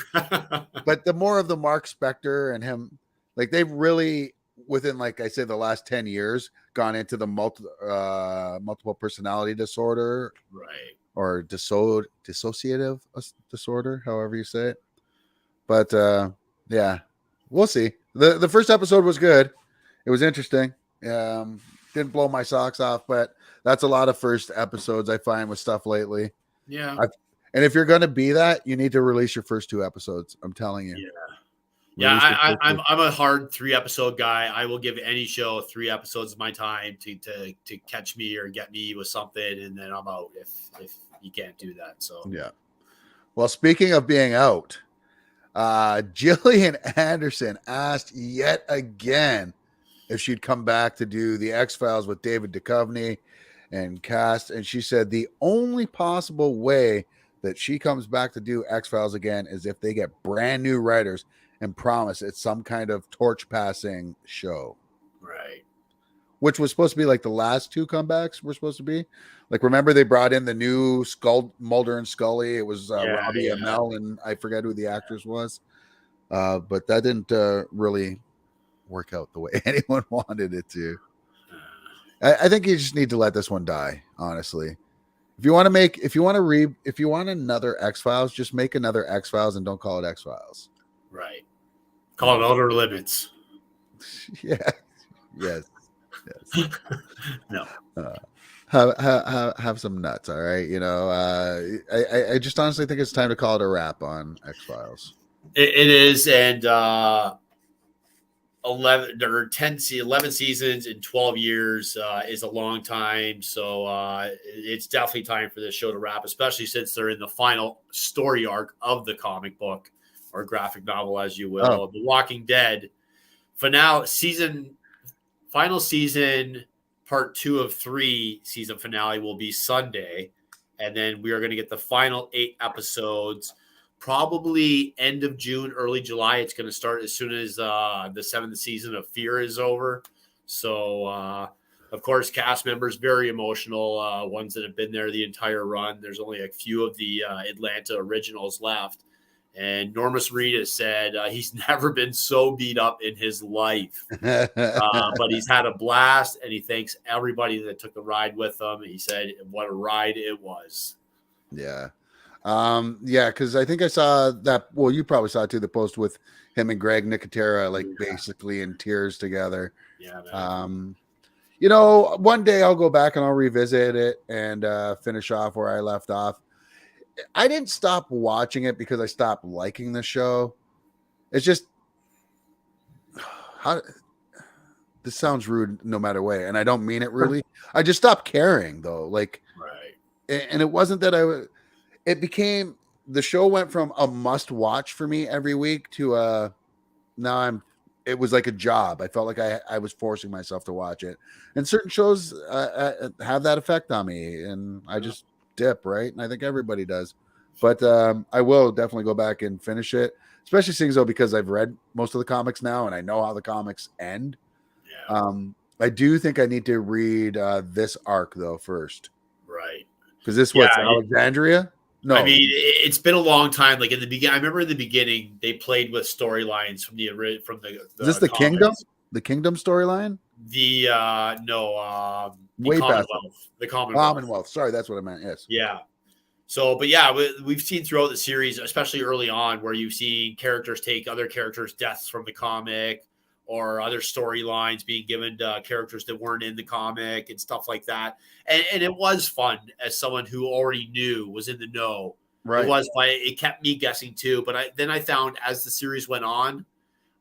But the more of the Mark Spector and him, like they've really within, like I said, the last 10 years gone into the multiple personality disorder, Right. or dissociative disorder, however you say it. But yeah, we'll see. The first episode was good. It was interesting. Didn't blow my socks off, but that's a lot of first episodes I find with stuff lately. Yeah. And if you're going to be that, you need to release your first 2 episodes. I'm telling you. Yeah. I'm a hard 3-episode guy. I will give any show 3 episodes of my time to catch me or get me with something, and then I'm out if you can't do that. So yeah. Well, speaking of being out, Gillian Anderson asked yet again if she'd come back to do the X-Files with David Duchovny and cast, and she said the only possible way that she comes back to do X-Files again is if they get brand new writers and promise it's some kind of torch passing show. Right. Which was supposed to be like the last 2 comebacks were supposed to be. Like, remember they brought in the new Mulder and Scully. It was Robbie Amell, and I forget who the actress was. But that didn't really work out the way anyone wanted it to. I think you just need to let this one die, honestly. If you want another X-Files, just make another X-Files and don't call it X-Files. Right. Call it Outer Limits. Yeah. Yes. No. Have some nuts, all right? You know, I just honestly think it's time to call it a wrap on X-Files. It is, and 11 seasons in 12 years is a long time. So it's definitely time for this show to wrap, especially since they're in the final story arc of the comic book or graphic novel, as you will. Oh. The Walking Dead final season, part 2 of 3 season finale will be Sunday. And then we are going to get the final 8 episodes. Probably end of June, early July. It's going to start as soon as the 7th season of Fear is over. So, of course, cast members, very emotional, ones that have been there the entire run. There's only a few of the Atlanta originals left. And Normus Reedus said he's never been so beat up in his life. But he's had a blast, and he thanks everybody that took the ride with him. He said what a ride it was. Yeah. Because I think I saw that. Well, you probably saw it too, the post with him and Greg Nicotera, like basically in tears together. Yeah, man. You know, one day I'll go back and I'll revisit it and finish off where I left off. I didn't stop watching it because I stopped liking the show. It's just this sounds rude no matter way, and I don't mean it really. I just stopped caring though. Like, right. And it wasn't that it became, the show went from a must watch for me every week to it was like a job. I felt like I was forcing myself to watch it, and certain shows have that effect on me, and I just dip, right? And I think everybody does. But I will definitely go back and finish it, especially seeing though because I've read most of the comics now and I know how the comics end. Yeah. I do think I need to read this arc though first, Right. because this what's Alexandria. No, I mean it's been a long time. Like in the beginning, I remember in the beginning they played with storylines from the is this the comics. Kingdom? The Kingdom storyline? The Way past Commonwealth. The Commonwealth. Commonwealth. Sorry, that's what I meant. Yes. Yeah. So, but yeah, we've seen throughout the series, especially early on, where you've seen characters take other characters' deaths from the comic or other storylines being given to characters that weren't in the comic and stuff like that. And it was fun as someone who already knew, was in the know. Right. It was fun. It kept me guessing too. But then I found as the series went on,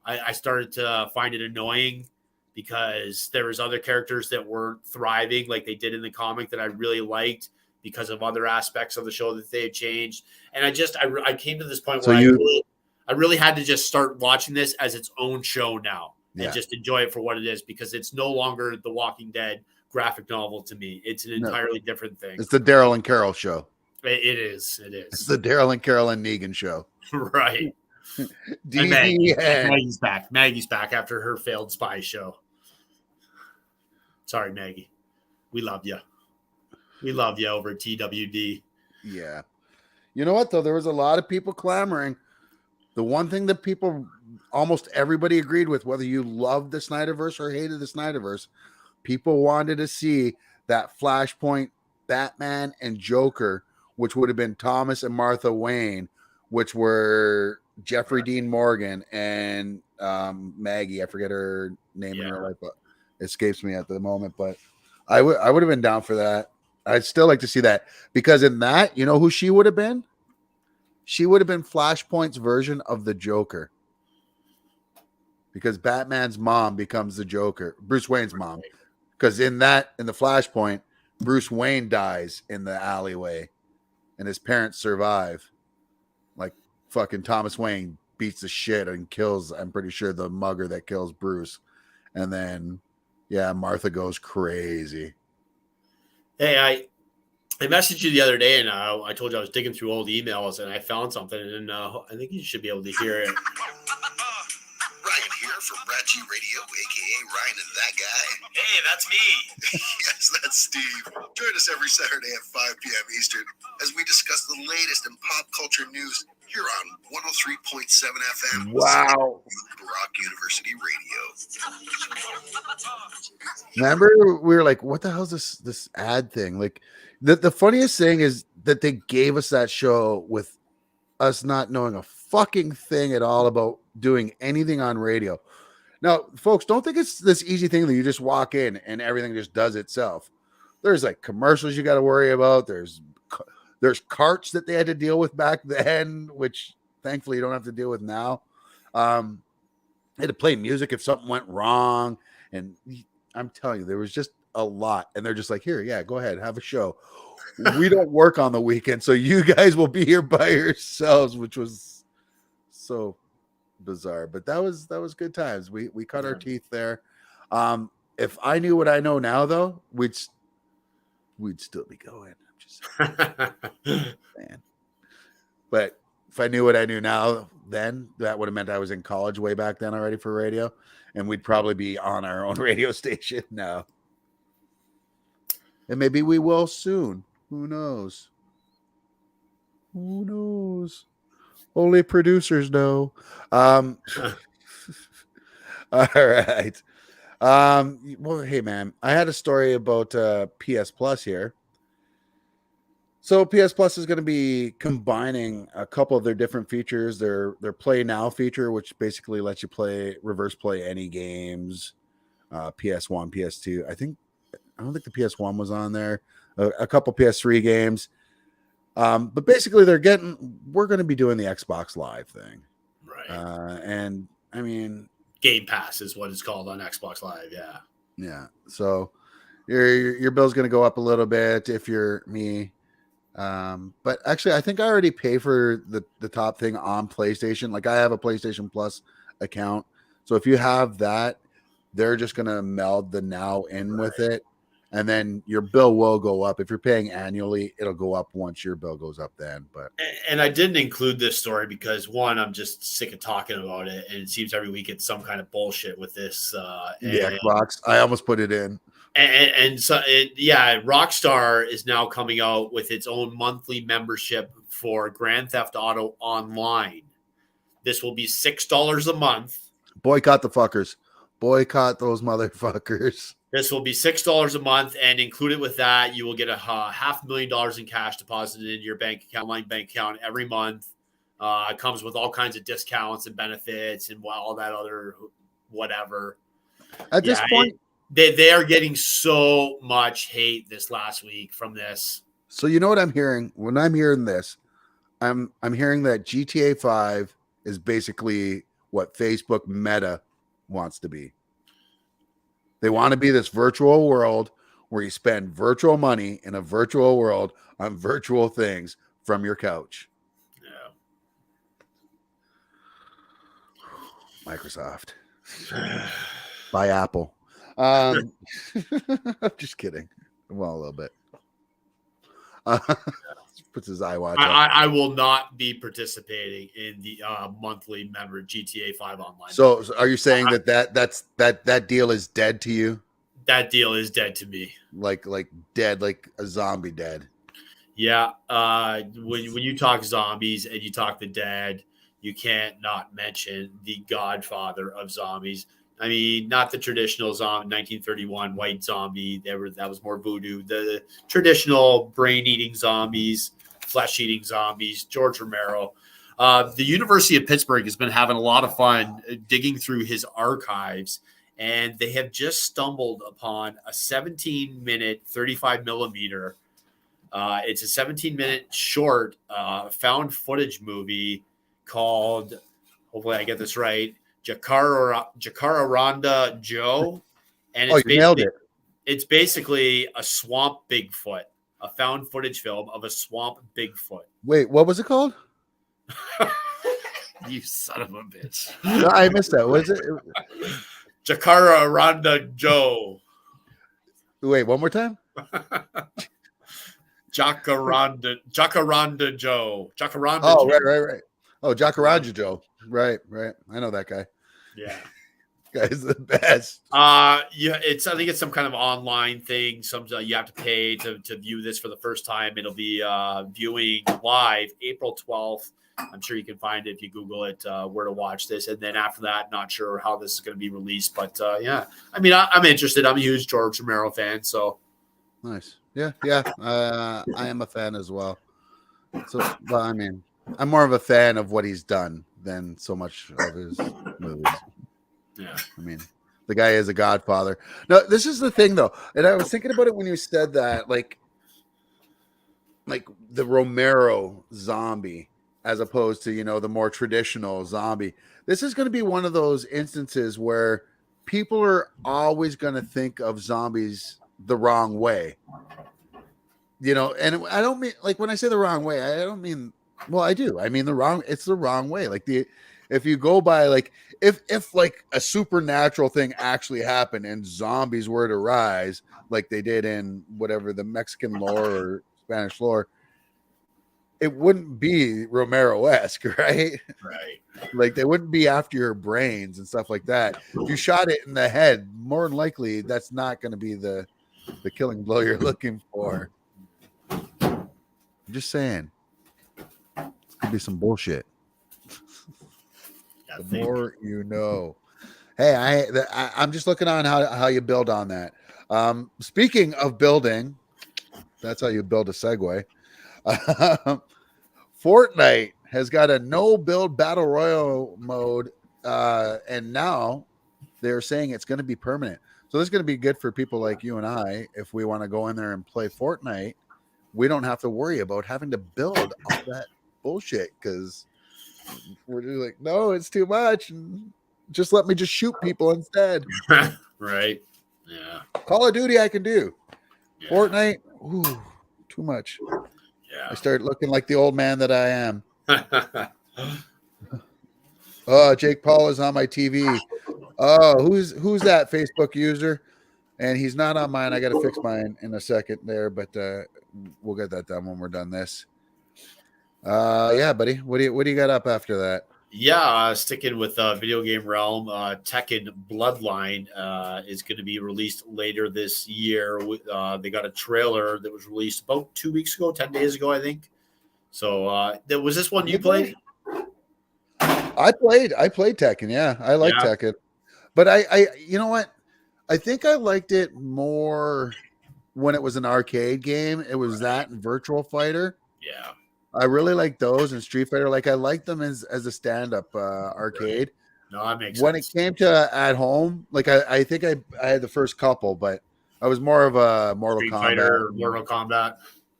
I started to find it annoying because there was other characters that weren't thriving like they did in the comic that I really liked because of other aspects of the show that they had changed. And I came to this point where I really had to just start watching this as its own show now and just enjoy it for what it is, because it's no longer the Walking Dead graphic novel to me. It's an entirely different thing. It's the Daryl and Carol show. It is. It's the Daryl and Carol and Negan show. Right. Maggie's back after her failed spy show. Sorry, Maggie. We love you. We love you over at TWD. Yeah. You know what, though? There was a lot of people clamoring. The one thing that almost everybody agreed with, whether you loved the Snyderverse or hated the Snyderverse, people wanted to see that Flashpoint Batman and Joker, which would have been Thomas and Martha Wayne, which were Jeffrey Dean Morgan and Maggie. I forget her name in her life, but it escapes me at the moment. But I would have been down for that. I'd still like to see that, because in that, you know who she would have been? She would have been Flashpoint's version of the Joker, because Batman's mom becomes the Joker, Bruce Wayne's mom. Because in the Flashpoint, Bruce Wayne dies in the alleyway and his parents survive. Like fucking Thomas Wayne beats the shit and kills, I'm pretty sure, the mugger that kills Bruce. And then, Martha goes crazy. Hey, I messaged you the other day, and I told you I was digging through old emails, and I found something, and I think you should be able to hear it. Ryan here from RatG Radio, a.k.a. Ryan and That Guy. Hey, that's me. Yes, that's Steve. Join us every Saturday at 5 p.m. Eastern as we discuss the latest in pop culture news here on 103.7 FM. Wow. Brock University Radio. Remember, we were like, what the hell is this ad thing? Like, the funniest thing is that they gave us that show with us not knowing a fucking thing at all about doing anything on radio. Now, folks, don't think it's this easy thing that you just walk in and everything just does itself. There's like commercials you got to worry about. There's carts that they had to deal with back then, which thankfully you don't have to deal with now. They had to play music if something went wrong. And I'm telling you, there was just a lot. And they're just like, here, go ahead, have a show. We don't work on the weekend, so you guys will be here by yourselves, which was so bizarre. But that was good times. We cut our teeth there. If I knew what I know now, though, we'd still be going. I'm just man. But if I knew what I knew now, then that would have meant I was in college way back then already for radio, and we'd probably be on our own radio station now. And maybe we will soon. Who knows? Who knows? Only producers know. All right. Well, hey, man, I had a story about PS Plus here. So PS Plus is going to be combining a couple of their different features. Their Play Now feature, which basically lets you reverse play any games, PS1, PS2. I don't think the PS1 was on there. A couple PS3 games. But basically we're going to be doing the Xbox Live thing. Right. And I mean, Game Pass is what it's called on Xbox Live. Yeah. Yeah. So your bill's going to go up a little bit if you're me. But actually I think I already pay for the top thing on PlayStation. Like I have a PlayStation Plus account. So if you have that, they're just going to meld the Now in with it. and then your bill will go up. If you're paying annually, it'll go up once your bill goes up then. But and I didn't include this story because one, I'm just sick of talking about it, and it seems every week it's some kind of bullshit with this. The Xbox, I almost put it in. And so, Rockstar is now coming out with its own monthly membership for Grand Theft Auto Online. This will be $6 a month. Boycott the fuckers. Boycott those motherfuckers. This will be $6 a month, and included with that, you will get a $500,000 in cash deposited in your bank account, online bank account every month. It comes with all kinds of discounts and benefits and all that other whatever. At this point, they are getting so much hate this last week from this. So you know what I'm hearing? When I'm hearing this, I'm hearing that GTA 5 is basically what Facebook Meta wants to be. They want to be this virtual world where you spend virtual money in a virtual world on virtual things from your couch. Yeah. Microsoft. Buy Apple. I'm just kidding. Well, a little bit. Puts his iWatch up. I will not be participating in the monthly member GTA 5 online. So are you saying that deal is dead to you? That deal is dead to me. Like dead, like a zombie dead. Yeah. When you talk zombies and you talk the dead, you can't not mention the godfather of zombies. I mean, not the traditional zombie, 1931 white zombie. That was more voodoo. The traditional brain-eating zombies, flesh-eating zombies, George Romero. The University of Pittsburgh has been having a lot of fun digging through his archives, and they have just stumbled upon a 17-minute, 35 millimeter. It's a 17-minute short found footage called, hopefully I get this right, Jacaranda Joe, and you nailed it. It's basically a swamp Bigfoot, a found footage film of a swamp Bigfoot. Wait, what was it called? You son of a bitch! No, I missed that. What is it? Jacaranda Joe. Wait, one more time. Jacaranda Joe. Jacaranda. Oh, Joe. right. Oh, Jacaranda Joe. Right. I know that guy. Yeah. Guy's the best. I think it's some kind of online thing. You have to pay to view this for the first time. It'll be viewing live April 12th. I'm sure you can find it if you Google it, where to watch this. And then after that, not sure how this is going to be released. But yeah, I mean, I'm interested. I'm a huge George Romero fan. So nice. Yeah. I am a fan as well. So, well, I mean, I'm more of a fan of what he's done than so much of his movies. Yeah. I mean, the guy is a godfather. No, this is the thing though. And I was thinking about it when you said that, like the Romero zombie, as opposed to, the more traditional zombie. This is going to be one of those instances where people are always going to think of zombies the wrong way. And I don't mean, like, when I say the wrong way, I don't mean, well, I do. I mean it's the wrong way. Like if you go by, like, if like a supernatural thing actually happened and zombies were to rise, like they did in whatever the Mexican lore or Spanish lore, it wouldn't be Romero-esque, right? Right. Like they wouldn't be after your brains and stuff like that. If you shot it in the head, more than likely that's not going to be the killing blow you're looking for. I'm just saying. It's going to be some bullshit. The more you know. Hey, I'm just looking on how you build on that. Speaking of building, that's how you build a segue. Fortnite has got a no build battle royale mode, and now they're saying it's going to be permanent. So this is going to be good for people like you and I. If we want to go in there and play Fortnite, we don't have to worry about having to build all that bullshit, because we're just like, no, it's too much, and just let me just shoot people instead. Right. Yeah. Call of Duty I can do. Yeah. Fortnite, ooh, too much. Yeah. I start looking like the old man that I am. Oh, Jake Paul is on my TV. Oh, who's that Facebook user? And he's not on mine. I got to fix mine in a second there, but we'll get that done when we're done this. Yeah, buddy. What do you got up after that? Yeah, sticking with video game realm, Tekken Bloodline is going to be released later this year. They got a trailer that was released about 2 weeks ago, 10 days ago, I think. So was this one you played? I played Tekken. Yeah, I like Tekken, but I you know what? I think I liked it more when it was an arcade game. It was that and Virtual Fighter. Yeah. I really like those and Street Fighter. Like I like them as a stand-up arcade. No, that makes sense. When it came to at home, like I think I had the first couple, but I was more of a Mortal Kombat.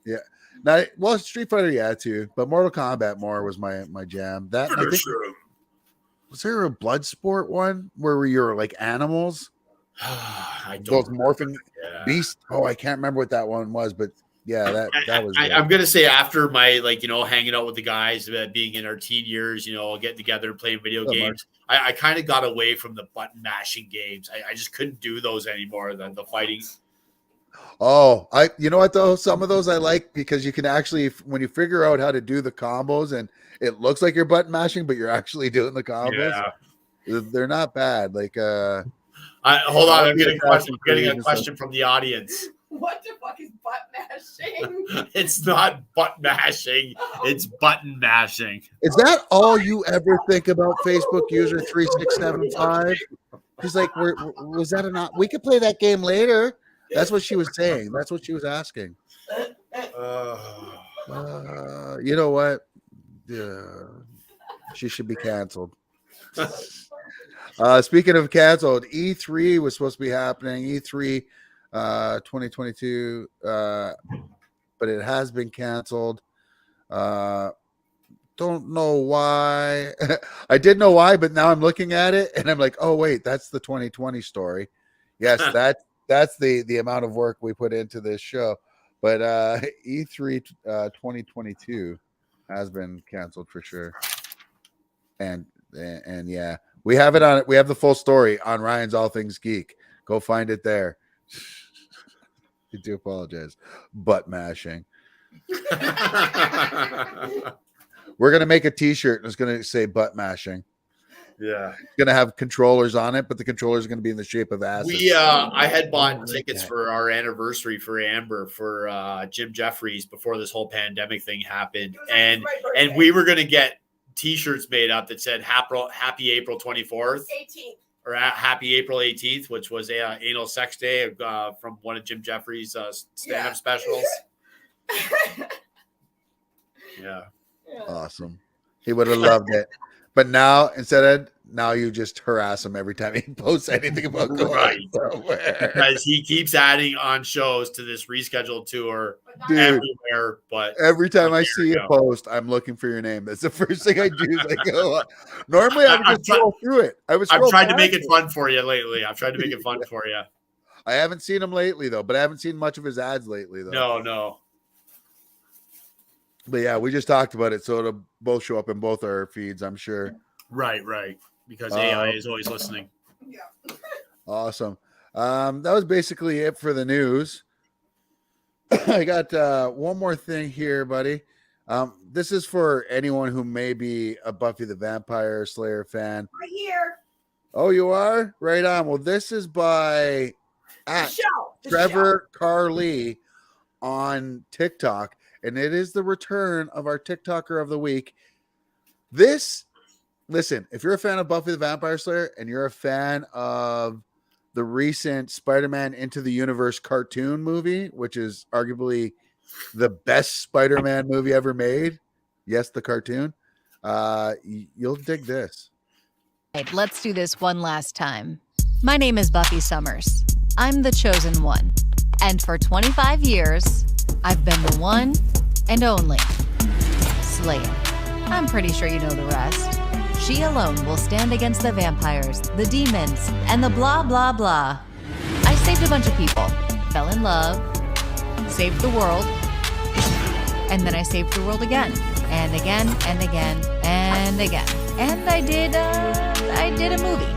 Yeah. Now, well, Street Fighter, yeah, too. But Mortal Kombat more was my jam. That I think, was there a Bloodsport one where you were like animals? Those morphing beasts. Oh, I can't remember what that one was, but yeah, that was. I'm gonna say after my hanging out with the guys, being in our teen years, getting together and playing video games. I kind of got away from the button mashing games. I just couldn't do those anymore. The fighting. Oh, you know what though? Some of those I like because you can actually, when you figure out how to do the combos, and it looks like you're button mashing, but you're actually doing the combos. Yeah. They're not bad. Like, hold on, I'm getting a question from the audience. What the fuck is butt mashing? It's not butt mashing. It's button mashing. Is that all you ever think about, Facebook user 3675? She's like, was that or not? We could play that game later. That's what she was saying. That's what she was asking. You know what? She should be canceled. Speaking of canceled, E3 was supposed to be happening. E3 2022, but it has been canceled. Don't know why. I did know why, but now I'm looking at it and I'm like, oh wait, that's the 2020 story. Yes, that's the amount of work we put into this show. But E3 2022 has been canceled for sure. And yeah, we have it on. We have the full story on Ryan's All Things Geek. Go find it there. I do apologize. Butt mashing. We're gonna make a T-shirt and it's gonna say butt mashing. Yeah, it's gonna have controllers on it, but the controllers are gonna be in the shape of asses. I had bought tickets for our anniversary for Amber for Jim Jeffries before this whole pandemic thing happened, and we were gonna get T-shirts made up that said Happy April 24th, 18th, or Happy April 18th, which was Anal Sex Day from one of Jim Jeffries' stand-up specials. Yeah. Awesome. He would have loved it. But now, now you just harass him every time he posts anything about going somewhere. Because he keeps adding on shows to this rescheduled tour everywhere. But every time I see a post, I'm looking for your name. That's the first thing I do. Is I go. Normally, I would just scroll through it. I've tried to make it fun for you lately. I've tried to make it fun for you. I haven't seen him lately, though. But I haven't seen much of his ads lately, though. No. But yeah, we just talked about it, so it'll both show up in both our feeds, I'm sure. Right. Because AI is always listening. Yeah. Awesome. That was basically it for the news. I got one more thing here, buddy. This is for anyone who may be a Buffy the Vampire Slayer fan. Right here. Oh, you are? Right on. Well, this is by Trevor Carley on TikTok. And it is the return of our TikToker of the week. Listen, if you're a fan of Buffy the Vampire Slayer and you're a fan of the recent Spider-Man Into the Universe cartoon movie, which is arguably the best Spider-Man movie ever made, yes, the cartoon, you'll dig this. Right, let's do this one last time. My name is Buffy Summers. I'm the chosen one. And for 25 years, I've been the one and only Slayer. I'm pretty sure you know the rest. She alone will stand against the vampires, the demons, and the blah, blah, blah. I saved a bunch of people, fell in love, saved the world, and then I saved the world again, and again, and again, and again. And I did a movie.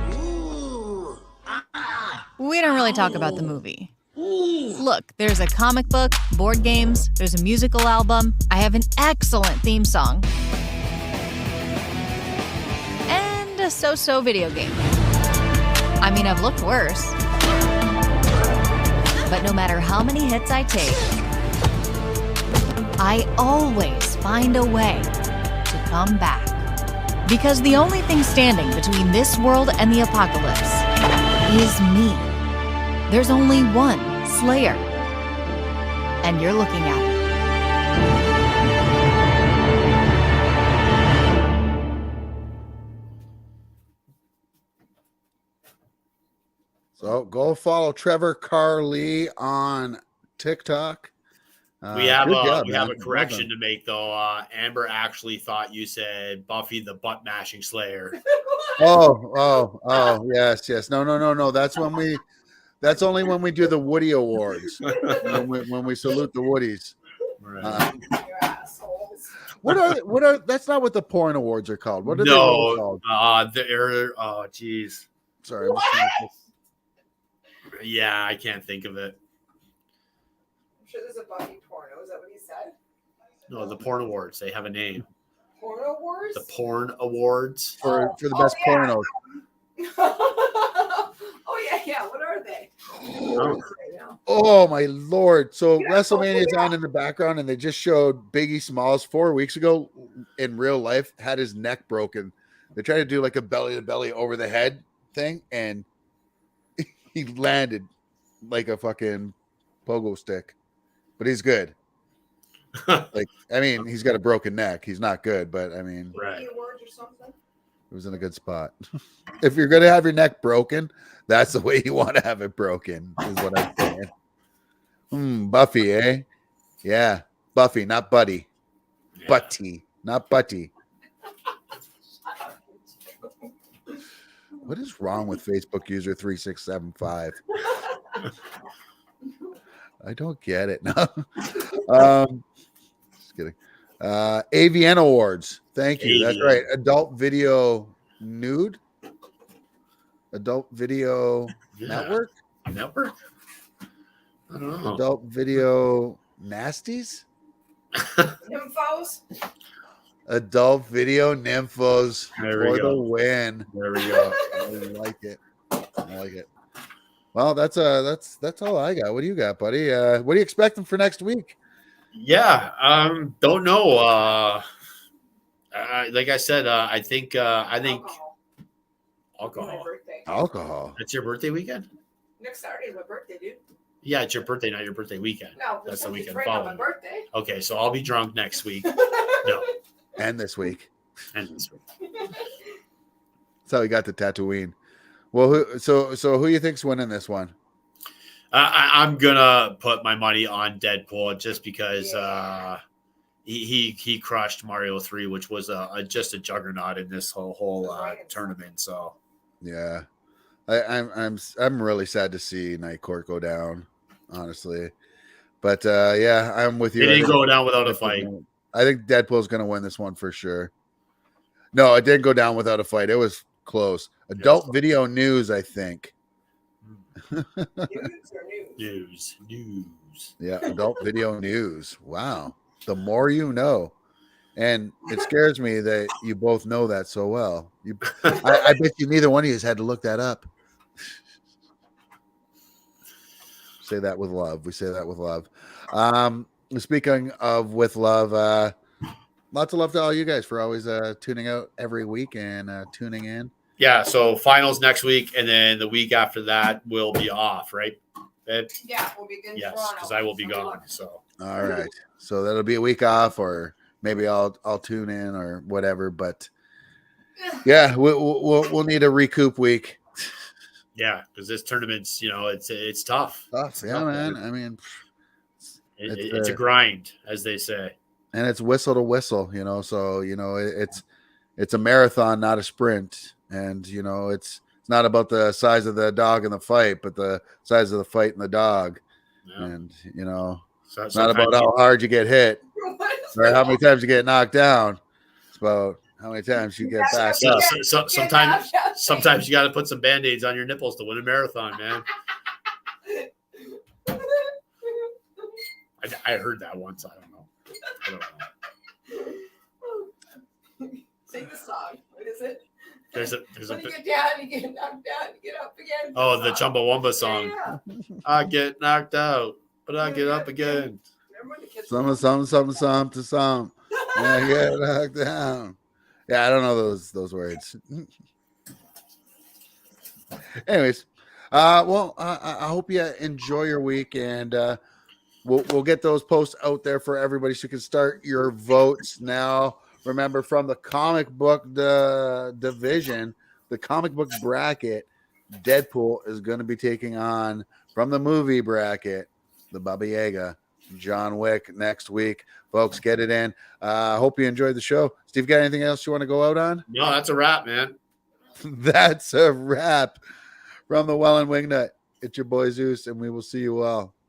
we don't really talk about the movie. Look, there's a comic book, board games, there's a musical album, I have an excellent theme song, and a so-so video game. I mean, I've looked worse. But no matter how many hits I take, I always find a way to come back. Because the only thing standing between this world and the apocalypse is me. There's only one Slayer, and you're looking at it. So go follow Trevor Carley on TikTok. We have a correction to make though. Amber actually thought you said Buffy the butt mashing Slayer. Yes. No. That's only when we do the Woody Awards. when we salute the Woodies. Right. What are that's not what the porn awards are called. What are they called? Oh geez. Sorry. Yeah, I can't think of it. I'm sure there's a Buffy porno. Is that what he said? No, the porn awards. They have a name. Porno awards? The porn awards for the best pornos. Yeah. What are they? Oh my Lord! So WrestleMania is on in the background, and they just showed Biggie Smalls 4 weeks ago in real life had his neck broken. They tried to do like a belly to belly over the head thing, and he landed like a fucking pogo stick. But he's good. He's got a broken neck. He's not good, but right. It was in a good spot. If you're gonna have your neck broken, that's the way you want to have it broken, is what I'm saying. Buffy, eh? Yeah. Buffy, not Buddy. Yeah. Butty, not Butty. What is wrong with Facebook user 3675? I don't get it. No. Just kidding. AVN Awards. Thank you. That's right. Adult Video Nude. Adult Video Network. I don't know. Adult Video Nasties. Nymphos. Adult Video Nymphos for the win. There we go. I like it. Well, that's all I got. What do you got, buddy? What are you expecting for next week? Yeah, don't know. Like I said, I think alcohol. Alcohol. It's your birthday weekend? Next Saturday is my birthday, dude. Yeah, it's your birthday, not your birthday weekend. No, that's the weekend right following. on my birthday. Okay, so I'll be drunk next week. No. And this week. That's how we got to Tatooine. Well, so who you think's winning this one? I'm gonna put my money on Deadpool just because he crushed Mario 3, which was just a juggernaut in this whole tournament. So yeah, I'm really sad to see Night Court go down, honestly. But yeah, I'm with you. It didn't go down without a fight. I think Deadpool's gonna win this one for sure. No, it didn't go down without a fight. It was close. Adult Video News, I think. News. Yeah, Adult Video News. Wow. The more you know. And it scares me that you both know that so well. I bet you neither one of you has had to look that up. Say that with love. We say that with love. Speaking of with love, lots of love to all you guys for always tuning out every week and tuning in. Yeah, so finals next week, and then the week after that we'll be off, right? Yeah, we'll be good. Yes, because I will be gone. So all right, so that'll be a week off, or maybe I'll tune in or whatever. But yeah, we'll need a recoup week. Yeah, because this tournament's it's tough. Tough, yeah, man. I mean, it's a grind, as they say, and it's whistle to whistle. So it's a marathon, not a sprint. And, it's not about the size of the dog in the fight, but the size of the fight and the dog. Yeah. And, it's not about how hard you get hit or how many times you get knocked down. It's about how many times you get back up. Sometimes you got to put some Band-Aids on your nipples to win a marathon, man. I heard that once. I don't know. Sing the song. What is it? There's a when you get down, you get knocked down, you get up again. Oh, the Chumbawamba song. Yeah. I get knocked out, but I get up again. Some. Yeah, get knocked down. Yeah, I don't know those words. Anyways, well, I hope you enjoy your week, and we'll get those posts out there for everybody, so you can start your votes now. Remember, from the comic book division, the comic book bracket, Deadpool is going to be taking on, from the movie bracket, the Baba Yaga, John Wick, next week. Folks, get it in. Hope you enjoyed the show. Steve, got anything else you want to go out on? No, that's a wrap, man. That's a wrap from the Well and Wingnut. It's your boy Zeus, and we will see you all